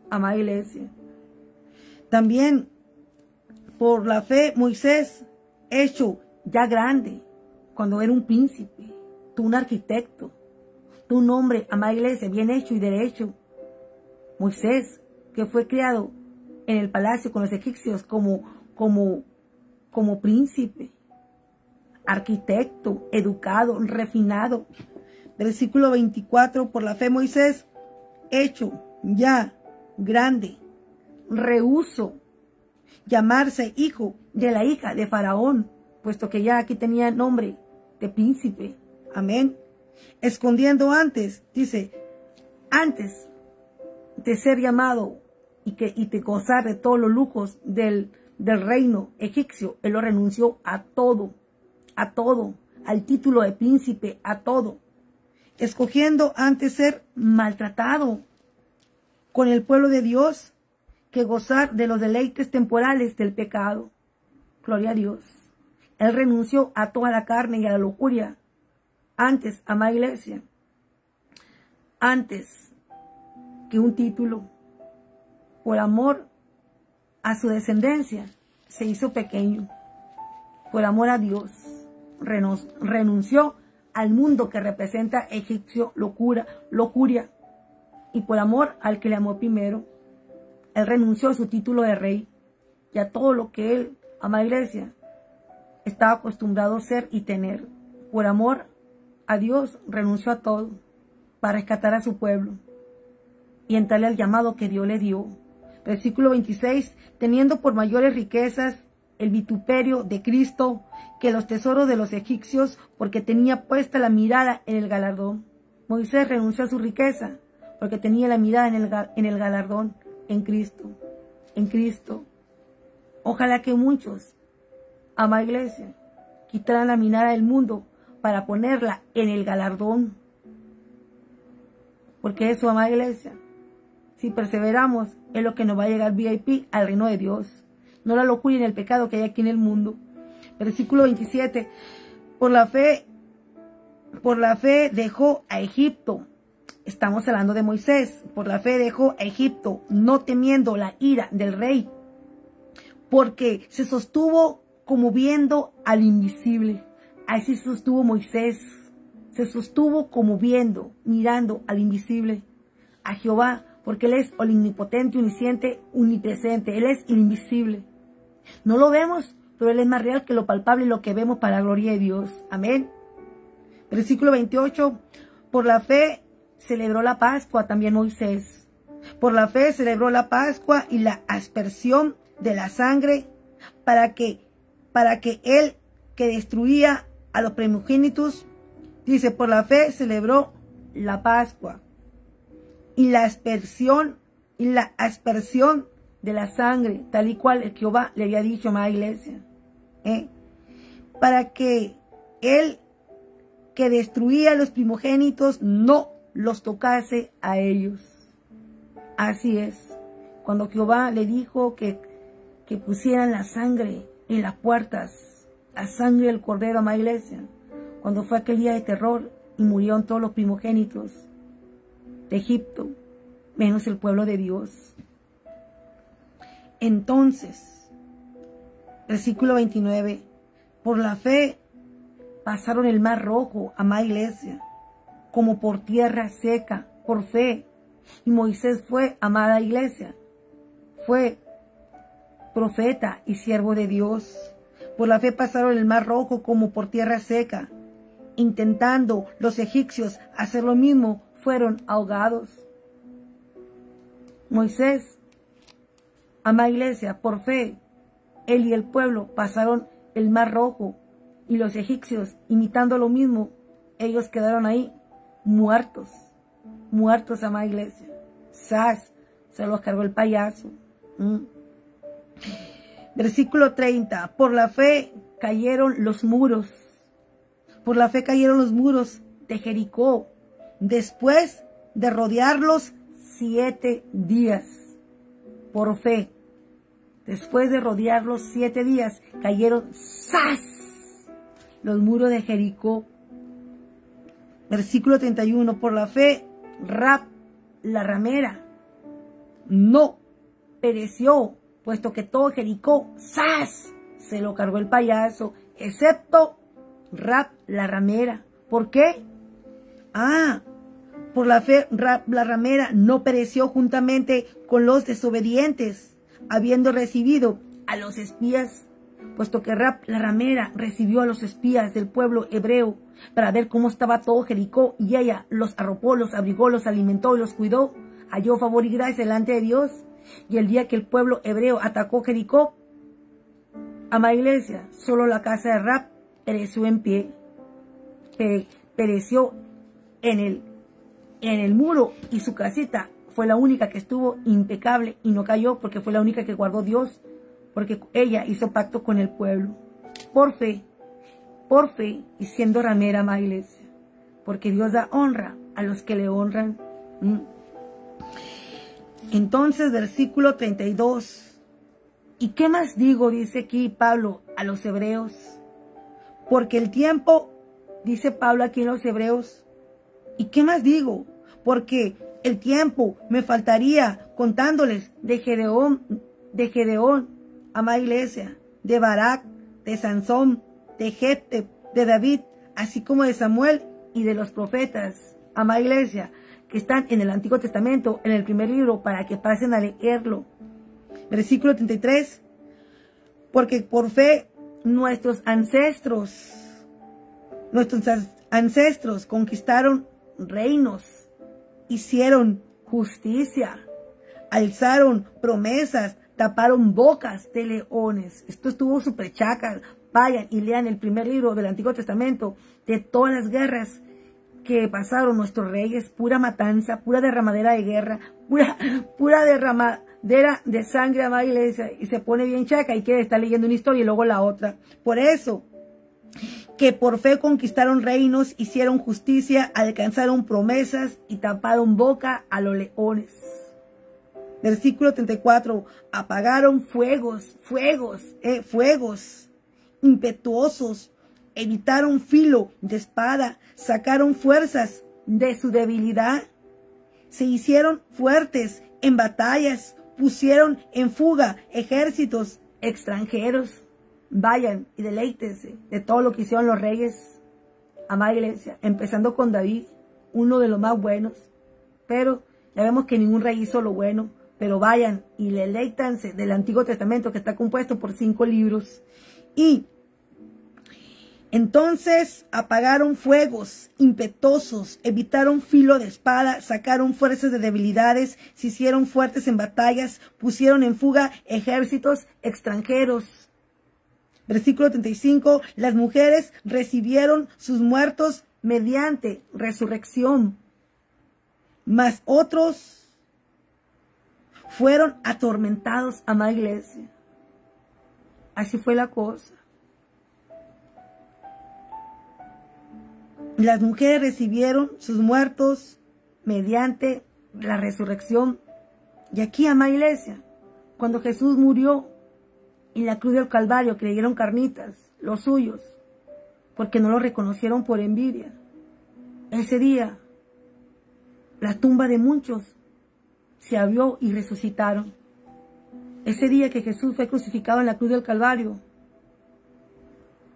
amada iglesia. También, por la fe, Moisés, hecho ya grande, cuando era un príncipe, tú un arquitecto, tú un hombre, amada iglesia, bien hecho y derecho. Moisés, que fue criado en el palacio con los egipcios como príncipe, arquitecto, educado, refinado. Versículo 24, por la fe Moisés, hecho ya grande, rehusó llamarse hijo de la hija de Faraón, puesto que ya aquí tenía nombre de príncipe. Amén. Escondiendo antes, dice, antes de ser llamado y de gozar de todos los lujos del reino egipcio, él lo renunció a todo, al título de príncipe, a todo. Escogiendo antes ser maltratado con el pueblo de Dios que gozar de los deleites temporales del pecado. Gloria a Dios. Él renunció a toda la carne y a la lujuria. Antes, amada iglesia, antes que un título, por amor a su descendencia, se hizo pequeño. Por amor a Dios, renunció al mundo que representa egipcio, lujuria, y por amor al que le amó primero, él renunció a su título de rey y a todo lo que él, amada iglesia, estaba acostumbrado a ser y tener. Por amor a Dios, renunció a todo para rescatar a su pueblo y entrarle al llamado que Dios le dio. Versículo 26, teniendo por mayores riquezas el vituperio de Cristo que los tesoros de los egipcios, porque tenía puesta la mirada en el galardón. Moisés renunció a su riqueza porque tenía la mirada en el galardón, en Cristo. En Cristo. Ojalá que muchos, amada iglesia, quitaran la mirada del mundo para ponerla en el galardón. Porque eso, amada iglesia, si perseveramos, es lo que nos va a llegar VIP al reino de Dios. No la locura y el pecado que hay aquí en el mundo. Versículo 27. Por la fe dejó a Egipto. Estamos hablando de Moisés. Por la fe dejó a Egipto, no temiendo la ira del rey, porque se sostuvo como viendo al invisible. Así se sostuvo Moisés. Se sostuvo como viendo, mirando al invisible, a Jehová, porque Él es omnipotente, omnisciente, omnipresente. Él es invisible. No lo vemos, pero Él es más real que lo palpable y lo que vemos para la gloria de Dios. Amén. Versículo 28. Por la fe celebró la Pascua también Moisés. Por la fe celebró la Pascua y la aspersión de la sangre para que Él que destruía a los primogénitos, dice, por la fe celebró la Pascua y la aspersión de la sangre, tal y cual el Jehová le había dicho, amada iglesia, para que Él que destruía a los primogénitos no los tocase a ellos. Así es. Cuando Jehová le dijo que pusieran la sangre en las puertas, la sangre del cordero, amada iglesia, cuando fue aquel día de terror y murieron todos los primogénitos de Egipto, menos el pueblo de Dios. Entonces, versículo 29, por la fe pasaron el mar rojo, amada iglesia, como por tierra seca, por fe. Y Moisés fue, amada iglesia, fue profeta y siervo de Dios. Por la fe pasaron el mar Rojo como por tierra seca. Intentando los egipcios hacer lo mismo, fueron ahogados. Moisés, amada iglesia, por fe, él y el pueblo pasaron el mar Rojo, y los egipcios, imitando lo mismo, ellos quedaron ahí muertos, amada iglesia. ¡Sas! Se los cargó el payaso. Versículo 30. Por la fe cayeron los muros. Por la fe cayeron los muros de Jericó, después de rodearlos 7 días. Por fe, después de rodearlos 7 días, cayeron ¡zas! Los muros de Jericó. Versículo 31. Por la fe, Rahab, la ramera, no pereció, puesto que todo Jericó, ¡zas!, se lo cargó el payaso, excepto Rahab, la ramera. ¿Por qué? Por la fe, Rahab, la ramera, no pereció juntamente con los desobedientes, habiendo recibido a los espías, puesto que Rahab, la ramera, recibió a los espías del pueblo hebreo para ver cómo estaba todo Jericó, y ella los arropó, los abrigó, los alimentó y los cuidó. Halló favor y gracia delante de Dios. Y el día que el pueblo hebreo atacó Jericó, amada iglesia, solo la casa de Rahab pereció en pie. Pereció en el muro, y su casita fue la única que estuvo impecable y no cayó, porque fue la única que guardó Dios, porque ella hizo pacto con el pueblo. Por fe, y siendo ramera, amada iglesia, porque Dios da honra a los que le honran. Entonces, versículo 32. ¿Y qué más digo? Dice aquí Pablo a los hebreos. Porque el tiempo, dice Pablo aquí en los hebreos, ¿y qué más digo? Porque el tiempo me faltaría contándoles de Gedeón, amada iglesia, de Barak, de Sansón, de Jefte, de David, así como de Samuel y de los profetas, amada iglesia, que están en el Antiguo Testamento, en el primer libro, para que pasen a leerlo. Versículo 33. Porque por fe nuestros ancestros conquistaron reinos, hicieron justicia, alzaron promesas, taparon bocas de leones. Esto estuvo súper chaca. Vayan y lean el primer libro del Antiguo Testamento, de todas las guerras que pasaron nuestros reyes, pura matanza, pura derramadera de guerra, pura derramadera de sangre, amada iglesia, y se pone bien chaca y quiere estar leyendo una historia y luego la otra. Por eso, que por fe conquistaron reinos, hicieron justicia, alcanzaron promesas y taparon boca a los leones. Versículo 34, apagaron fuegos impetuosos, evitaron filo de espada, sacaron fuerzas de su debilidad, se hicieron fuertes en batallas, pusieron en fuga ejércitos extranjeros. Vayan y deleítense de todo lo que hicieron los reyes, amada iglesia, empezando con David, uno de los más buenos, pero ya vemos que ningún rey hizo lo bueno. Pero vayan y deleítanse del Antiguo Testamento, que está compuesto por 5 libros. Y entonces apagaron fuegos impetuosos, evitaron filo de espada, sacaron fuerzas de debilidades, se hicieron fuertes en batallas, pusieron en fuga ejércitos extranjeros. Versículo 35, las mujeres recibieron sus muertos mediante resurrección, mas otros fueron atormentados, amada iglesia. Así fue la cosa. Las mujeres recibieron sus muertos mediante la resurrección. Y aquí, amada iglesia, cuando Jesús murió en la cruz del Calvario, que le dieron carnitas, los suyos, porque no lo reconocieron por envidia. Ese día, la tumba de muchos se abrió y resucitaron. Ese día que Jesús fue crucificado en la cruz del Calvario,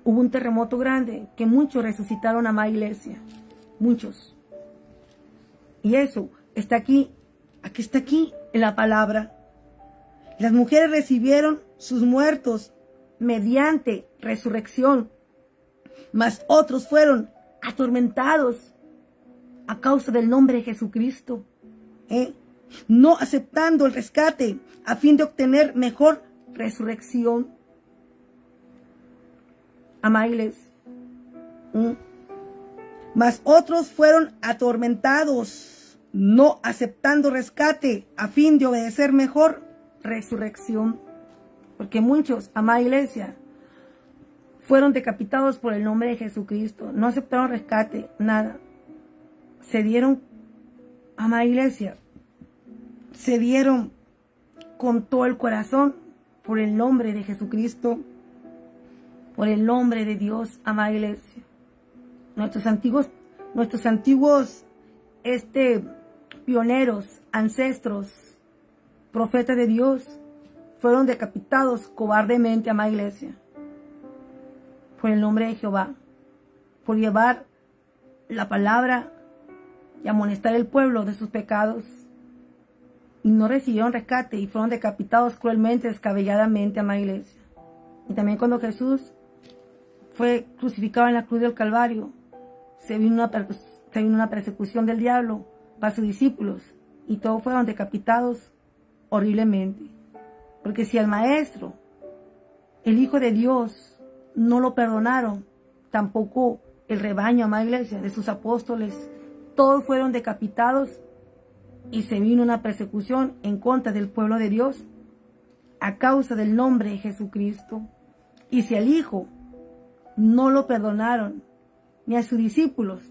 hubo un terremoto grande, que muchos resucitaron, amada iglesia. Muchos. Y eso está aquí en la palabra. Las mujeres recibieron sus muertos mediante resurrección, mas otros fueron atormentados a causa del nombre de Jesucristo, no aceptando el rescate a fin de obtener mejor resurrección. Amada iglesia, mas otros fueron atormentados, no aceptando rescate a fin de obedecer mejor resurrección. Porque muchos, amada iglesia, fueron decapitados por el nombre de Jesucristo, no aceptaron rescate, nada. Se dieron, amada iglesia, se dieron con todo el corazón por el nombre de Jesucristo, por el nombre de Dios, amada iglesia. Nuestros antiguos pioneros, ancestros, profetas de Dios, fueron decapitados cobardemente, amada iglesia, por el nombre de Jehová, por llevar la palabra y amonestar al pueblo de sus pecados. Y no recibieron rescate y fueron decapitados cruelmente, descabelladamente, amada iglesia. Y también cuando Jesús fue crucificado en la cruz del Calvario, se vino una persecución del diablo para sus discípulos y todos fueron decapitados horriblemente. Porque si al Maestro, el Hijo de Dios, no lo perdonaron, tampoco el rebaño, amada iglesia, de sus apóstoles, todos fueron decapitados y se vino una persecución en contra del pueblo de Dios a causa del nombre de Jesucristo. Y si al Hijo no lo perdonaron, ni a sus discípulos,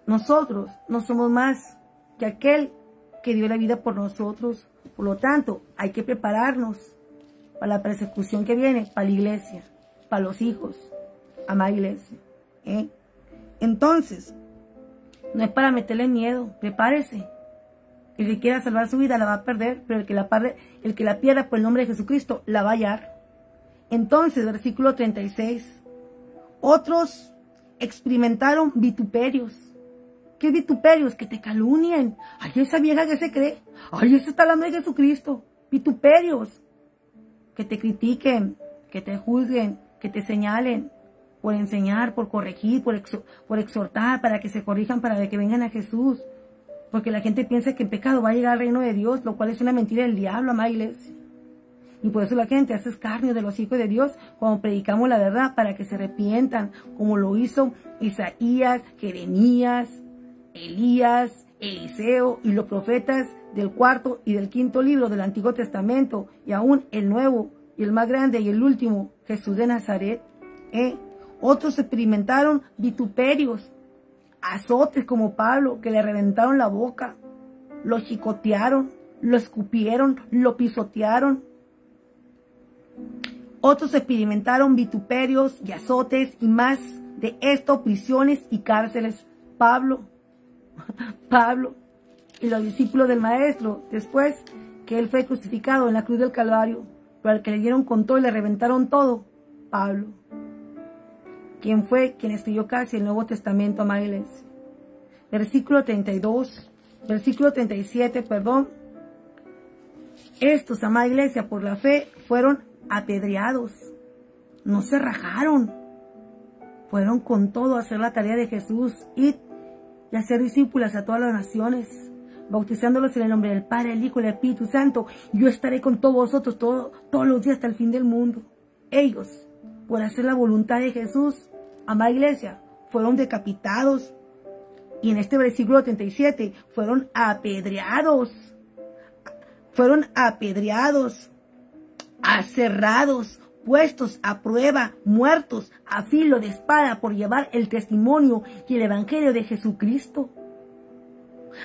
nosotros no somos más que aquel que dio la vida por nosotros. Por lo tanto, hay que prepararnos para la persecución que viene, para la iglesia, para los hijos, amada iglesia. Entonces, no es para meterle miedo, prepárese. El que quiera salvar su vida la va a perder, pero el que la pierda por el nombre de Jesucristo la va a hallar. Entonces, versículo 36, otros experimentaron vituperios. ¿Qué vituperios? Que te calumnien. Ay, esa vieja que se cree. Ay, esa está hablando de Jesucristo. Vituperios. Que te critiquen, que te juzguen, que te señalen por enseñar, por corregir, por exhortar, para que se corrijan, para que vengan a Jesús. Porque la gente piensa que el pecado va a llegar al reino de Dios, lo cual es una mentira del diablo, amada iglesia. Y por eso la gente hace escarnio de los hijos de Dios cuando predicamos la verdad, para que se arrepientan, como lo hizo Isaías, Jeremías, Elías, Eliseo y los profetas del cuarto y del quinto libro del Antiguo Testamento, y aún el nuevo y el más grande y el último, Jesús de Nazaret. Otros experimentaron vituperios, azotes como Pablo, que le reventaron la boca, lo chicotearon, lo escupieron, lo pisotearon. Otros experimentaron vituperios y azotes, y más de esto, prisiones y cárceles. Pablo y los discípulos del Maestro, después que él fue crucificado en la cruz del Calvario, pero al que le dieron con todo y le reventaron todo, Pablo, quien escribió casi el Nuevo Testamento, amada iglesia. Versículo 37, estos, amada iglesia, por la fe fueron apedreados, no se rajaron, fueron con todo a hacer la tarea de Jesús, y hacer discípulos a todas las naciones, bautizándolos en el nombre del Padre, el Hijo y el Espíritu Santo. Yo estaré con todos vosotros todos los días hasta el fin del mundo. Ellos, por hacer la voluntad de Jesús, amada iglesia, fueron decapitados. Y en este versículo 37, fueron apedreados, aserrados, puestos a prueba, muertos a filo de espada por llevar el testimonio y el evangelio de Jesucristo.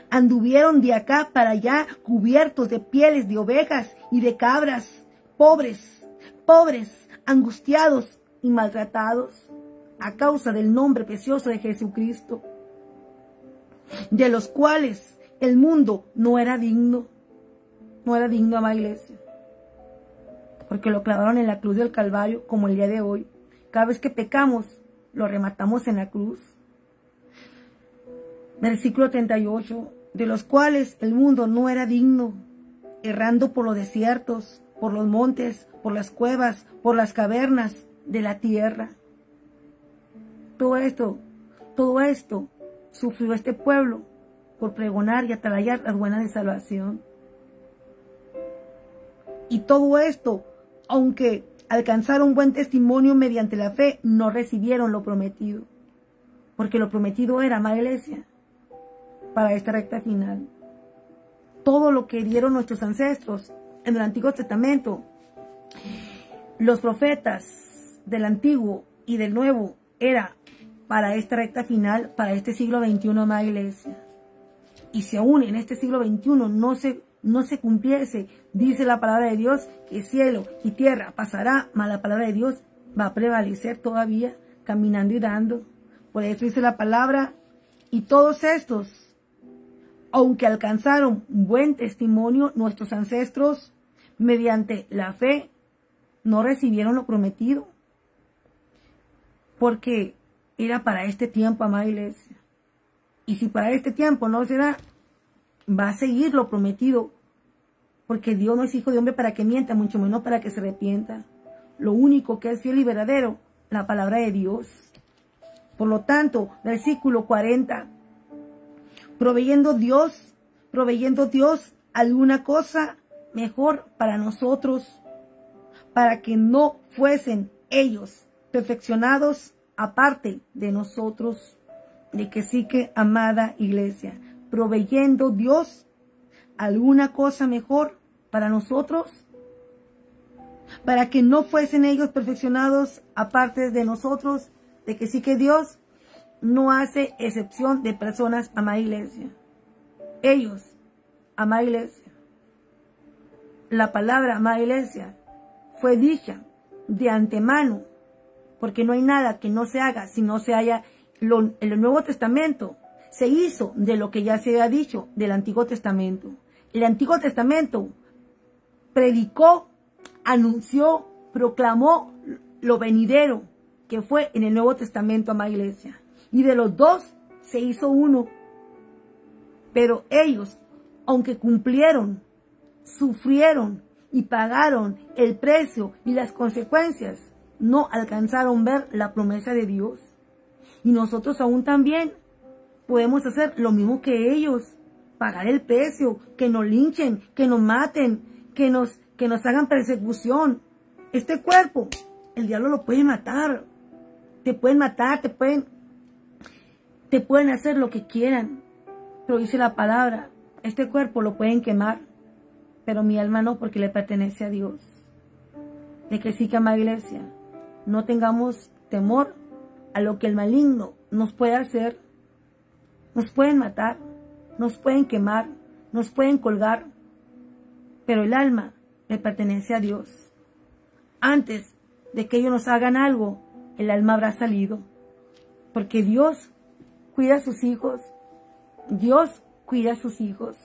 Anduvieron de acá para allá cubiertos de pieles de ovejas y de cabras, pobres, angustiados y maltratados a causa del nombre precioso de Jesucristo, de los cuales el mundo no era digno, amada iglesia. Porque lo clavaron en la cruz del Calvario, como el día de hoy. Cada vez que pecamos, lo rematamos en la cruz. Versículo 38. de los cuales el mundo no era digno, errando por los desiertos, por los montes, por las cuevas, por las cavernas de la tierra. Todo esto sufrió este pueblo por pregonar y atalayar las buenas de salvación. Y todo esto, aunque alcanzaron buen testimonio mediante la fe, no recibieron lo prometido. Porque lo prometido era, amada iglesia, para esta recta final. Todo lo que dieron nuestros ancestros en el Antiguo Testamento, los profetas del Antiguo y del Nuevo, era para esta recta final, para este siglo XXI, amada iglesia. Y si aún en este siglo XXI no se cumpliese, dice la palabra de Dios, que cielo y tierra pasará, mas la palabra de Dios va a prevalecer todavía, caminando y dando. Por eso dice la palabra, y todos estos, aunque alcanzaron buen testimonio, nuestros ancestros, mediante la fe, no recibieron lo prometido. Porque era para este tiempo, amada iglesia. Y si para este tiempo no será, va a seguir lo prometido. Porque Dios no es hijo de hombre para que mienta, mucho menos para que se arrepienta. Lo único que es fiel y verdadero, la palabra de Dios. Por lo tanto, versículo 40. Proveyendo Dios alguna cosa mejor para nosotros, para que no fuesen ellos perfeccionados aparte de nosotros. De que sí que, amada iglesia, proveyendo Dios alguna cosa mejor para nosotros, para que no fuesen ellos perfeccionados aparte de nosotros. De que sí que Dios no hace excepción de personas, amada iglesia. Ellos, amada iglesia, la palabra, amada iglesia, fue dicha de antemano, porque no hay nada que no se haga si no se haya. En el Nuevo Testamento se hizo de lo que ya se había dicho del Antiguo Testamento. El Antiguo Testamento predicó, anunció, proclamó lo venidero que fue en el Nuevo Testamento, amada iglesia. Y de los dos se hizo uno. Pero ellos, aunque cumplieron, sufrieron y pagaron el precio y las consecuencias, no alcanzaron a ver la promesa de Dios. Y nosotros aún también podemos hacer lo mismo que ellos. Pagar el precio, que nos linchen, que nos maten, que nos hagan persecución. Este cuerpo, el diablo lo puede matar. Te pueden matar, te pueden hacer lo que quieran. Pero dice la palabra, este cuerpo lo pueden quemar, pero mi alma no, porque le pertenece a Dios. De que sí que, amada iglesia, no tengamos temor a lo que el maligno nos puede hacer. Nos pueden matar, nos pueden quemar, nos pueden colgar, pero el alma le pertenece a Dios. Antes de que ellos nos hagan algo, el alma habrá salido, porque Dios cuida a sus hijos. Dios cuida a sus hijos.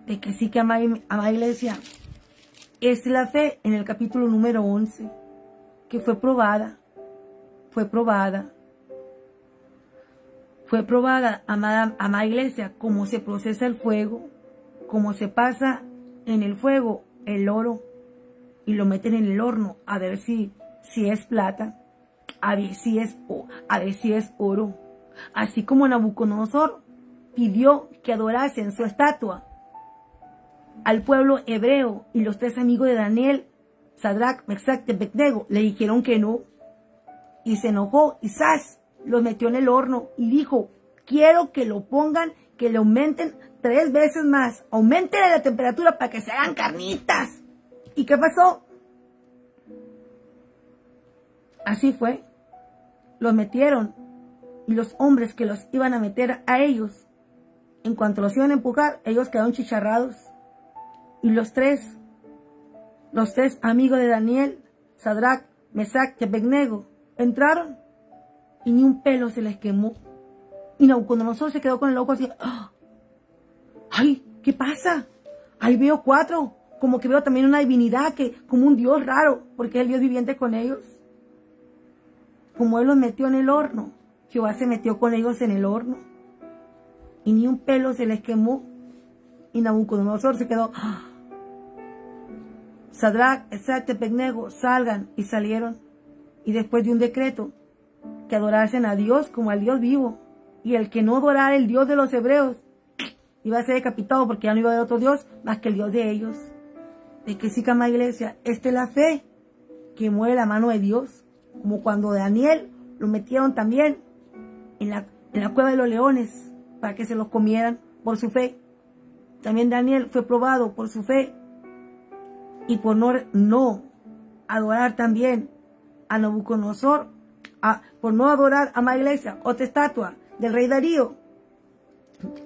De que sí que, amada iglesia, es la fe en el capítulo número 11, que fue probada, amada iglesia, como se procesa el fuego, como se pasa en el fuego el oro y lo meten en el horno a ver si es plata, a ver si es oro. Así como Nabucodonosor pidió que adorasen su estatua al pueblo hebreo, y los tres amigos de Daniel, Sadrach, Mesach y Abednego, le dijeron que no, y se enojó y ¡zas!, los metió en el horno y dijo: quiero que lo pongan, que le aumenten 3 veces más, aumenten la temperatura para que se hagan carnitas. ¿Y qué pasó? Así fue. Los metieron, y los hombres que los iban a meter a ellos, en cuanto los iban a empujar, ellos quedaron chicharrados. Y los tres amigos de Daniel, Sadrach, Mesach y Abednego, entraron y ni un pelo se les quemó. Y Nabucodonosor se quedó con el ojo así. ¡Ay! ¿Qué pasa? Ahí veo 4. Como que veo también una divinidad, como un Dios raro, porque es el Dios viviente con ellos. Como Él los metió en el horno, Jehová se metió con ellos en el horno. y ni un pelo se les quemó. Y Nabucodonosor se quedó. Sadrach, Mesach y Abednego, salgan, y salieron. Y después de un decreto, que adorasen a Dios como al Dios vivo, y el que no adorara el Dios de los hebreos iba a ser decapitado, porque ya no iba a haber otro Dios más que el Dios de ellos. De que sí, amada iglesia, esta es la fe que mueve la mano de Dios, como cuando Daniel lo metieron también en la cueva de los leones para que se los comieran por su fe. También Daniel fue probado por su fe y por no adorar también a Nabucodonosor, por no adorar, amada iglesia, otra estatua del rey Darío,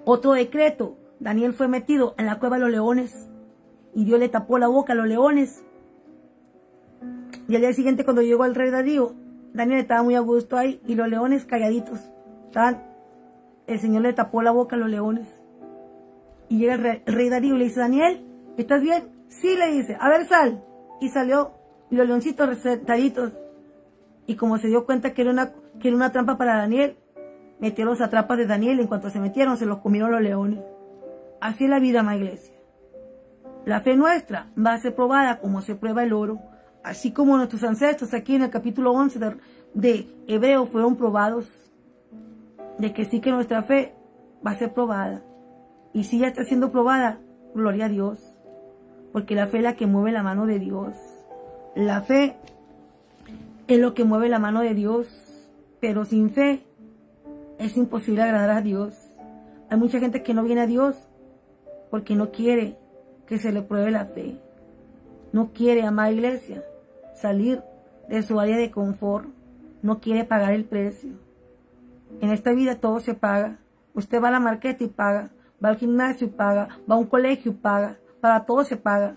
otro decreto. Daniel fue metido en la cueva de los leones y Dios le tapó la boca a los leones. Y al día siguiente, cuando llegó el rey Darío, Daniel estaba muy a gusto ahí y los leones calladitos. El Señor le tapó la boca a los leones. Y llega el rey Darío y le dice: Daniel, ¿estás bien? Sí, le dice, a ver, sal. Y salió, y los leoncitos recetaditos. Y como se dio cuenta que era una trampa para Daniel, metió los atrapas de Daniel. En cuanto se metieron, se los comieron los leones. Así es la vida, amada iglesia. La fe nuestra va a ser probada como se prueba el oro. Así como nuestros ancestros aquí en el capítulo 11 de Hebreos fueron probados. De que sí, que nuestra fe va a ser probada. Y si ya está siendo probada, gloria a Dios. Porque la fe es la que mueve la mano de Dios. La fe es lo que mueve la mano de Dios. Pero sin fe es imposible agradar a Dios. Hay mucha gente que no viene a Dios porque no quiere que se le pruebe la fe. No quiere, amada iglesia, salir de su área de confort. No quiere pagar el precio. En esta vida todo se paga. Usted va a la marqueta y paga. Va al gimnasio y paga. Va a un colegio y paga. Para todo se paga.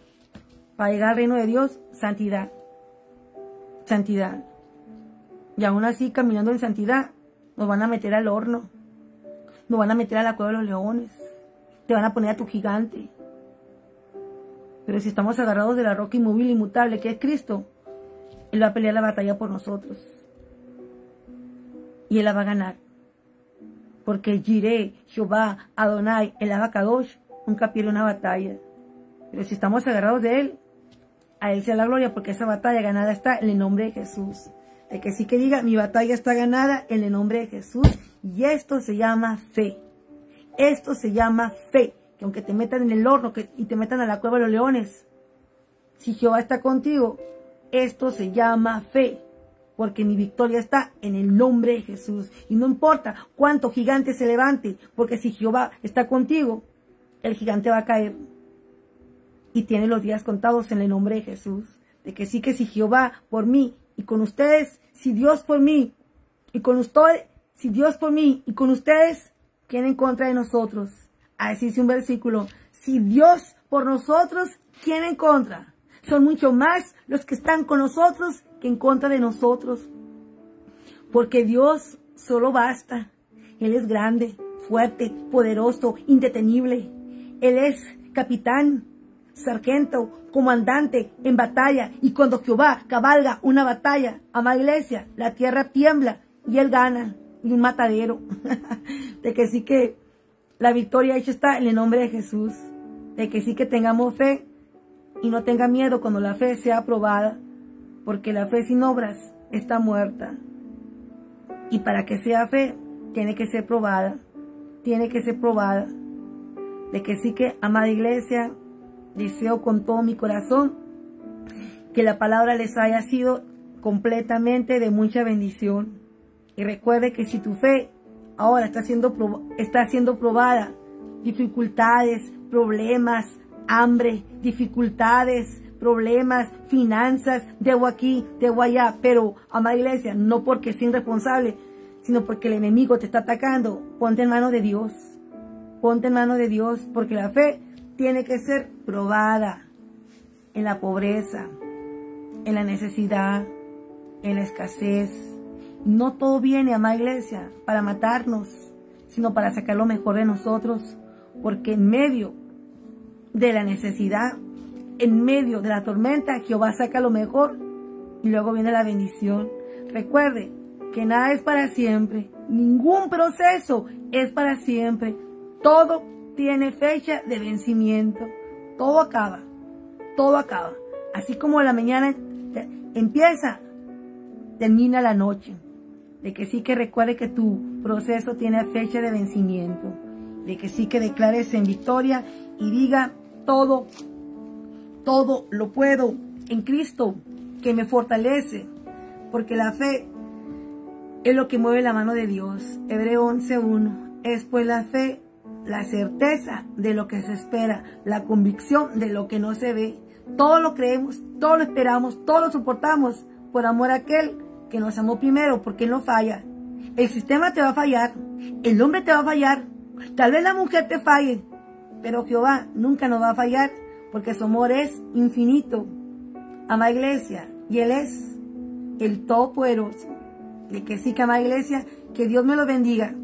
Para llegar al reino de Dios, santidad. Santidad. Y aún así, caminando en santidad, nos van a meter al horno. Nos van a meter a la cueva de los leones. Te van a poner a tu gigante. Pero si estamos agarrados de la roca inmóvil e inmutable que es Cristo, Él va a pelear la batalla por nosotros. Y Él la va a ganar. Porque Jireh, Jehová, Adonai, el Abacadosh, nunca pierde una batalla. Pero si estamos agarrados de Él, a Él sea la gloria, porque esa batalla ganada está en el nombre de Jesús. De que sí que diga, mi batalla está ganada en el nombre de Jesús. Y esto se llama fe. Esto se llama fe. Que aunque te metan en el horno y te metan a la cueva de los leones, si Jehová está contigo, esto se llama fe. Porque mi victoria está en el nombre de Jesús. Y no importa cuánto gigante se levante, porque si Jehová está contigo, el gigante va a caer. Y tiene los días contados en el nombre de Jesús. De que sí, que si Jehová por mí y con ustedes, si Dios por mí y con ustedes, si Dios por mí y con ustedes, ¿quién en contra de nosotros? Así dice un versículo. Si Dios por nosotros, ¿quién en contra? Son mucho más los que están con nosotros que en contra de nosotros. Porque Dios solo basta. Él es grande, fuerte, poderoso, indetenible. Él es capitán, sargento, comandante en batalla. Y cuando Jehová cabalga una batalla, amada iglesia, la tierra tiembla y Él gana. Y un matadero. De que sí que la victoria hecha está en el nombre de Jesús. De que sí que tengamos fe y no tenga miedo cuando la fe sea aprobada. Porque la fe sin obras está muerta. Y para que sea fe, tiene que ser probada. Tiene que ser probada. De que sí que, amada iglesia, deseo con todo mi corazón que la palabra les haya sido completamente de mucha bendición. Y recuerde que si tu fe ahora está siendo probada, dificultades, problemas, hambre, dificultades, problemas, finanzas, debo aquí, debo allá, pero, amada iglesia, no porque sea irresponsable, sino porque el enemigo te está atacando, ponte en manos de Dios. Ponte en manos de Dios, porque la fe tiene que ser probada en la pobreza, en la necesidad, en la escasez. No todo viene, amada iglesia, para matarnos, sino para sacar lo mejor de nosotros, porque en medio de la necesidad, en medio de la tormenta, Jehová saca lo mejor y luego viene la bendición. Recuerde que nada es para siempre, ningún proceso es para siempre. Todo tiene fecha de vencimiento. Todo acaba. Todo acaba. Así como la mañana empieza, termina la noche. De que sí que recuerde que tu proceso tiene fecha de vencimiento. De que sí que declares en victoria y diga todo lo puedo en Cristo que me fortalece. Porque la fe es lo que mueve la mano de Dios. Hebreo 11:1. Es pues la fe, la certeza de lo que se espera, la convicción de lo que no se ve. Todo lo creemos, todo lo esperamos, todo lo soportamos por amor a aquel que nos amó primero, porque Él no falla. El sistema te va a fallar, el hombre te va a fallar, tal vez la mujer te falle, pero Jehová nunca nos va a fallar, porque su amor es infinito. Amada iglesia, y Él es el Todopoderoso. De que sí, que amada iglesia, que Dios me lo bendiga,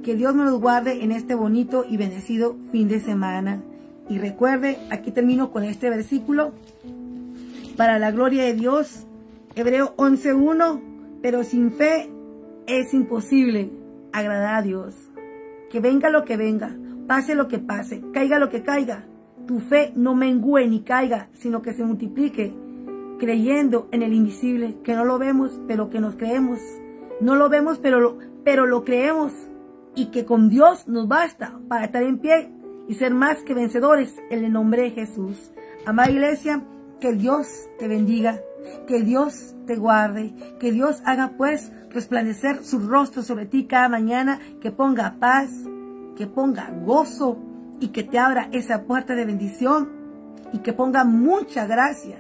que Dios me los guarde en este bonito y bendecido fin de semana. Y recuerde, aquí termino con este versículo, para la gloria de Dios, Hebreo 11:1, pero sin fe es imposible agradar a Dios. Que venga lo que venga, pase lo que pase, caiga lo que caiga, tu fe no mengüe ni caiga, sino que se multiplique, creyendo en el invisible, que no lo vemos, pero que nos creemos. No lo vemos, pero lo creemos, y que con Dios nos basta para estar en pie y ser más que vencedores en el nombre de Jesús. Amada iglesia, que Dios te bendiga, que Dios te guarde, que Dios haga pues resplandecer su rostro sobre ti cada mañana, que ponga paz, que ponga gozo y que te abra esa puerta de bendición y que ponga mucha gracia,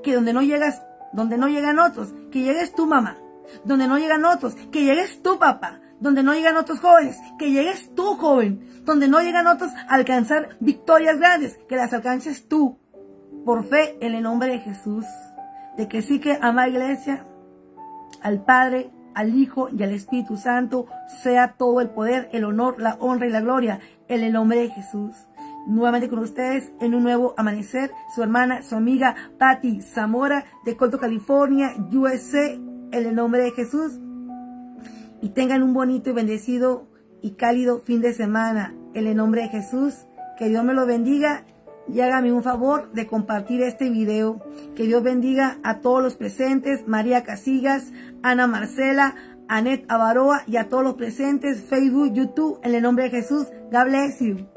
que donde no llegan otros, que llegues tú, mamá, donde no llegan otros, que llegues tú, papá, donde no llegan otros jóvenes, que llegues tú, joven, donde no llegan otros a alcanzar victorias grandes, que las alcances tú, por fe en el nombre de Jesús. De que sí que, amada iglesia, al Padre, al Hijo y al Espíritu Santo sea todo el poder, el honor, la honra y la gloria en el nombre de Jesús. Nuevamente con ustedes en un nuevo amanecer, su hermana, su amiga Patti Zamora de Colton, California, USA, en el nombre de Jesús. Y tengan un bonito y bendecido y cálido fin de semana en el nombre de Jesús. Que Dios me lo bendiga y hágame un favor de compartir este video. Que Dios bendiga a todos los presentes, María Casillas, Ana Marcela, Anet Avaroa y a todos los presentes, Facebook, YouTube, en el nombre de Jesús. God bless you.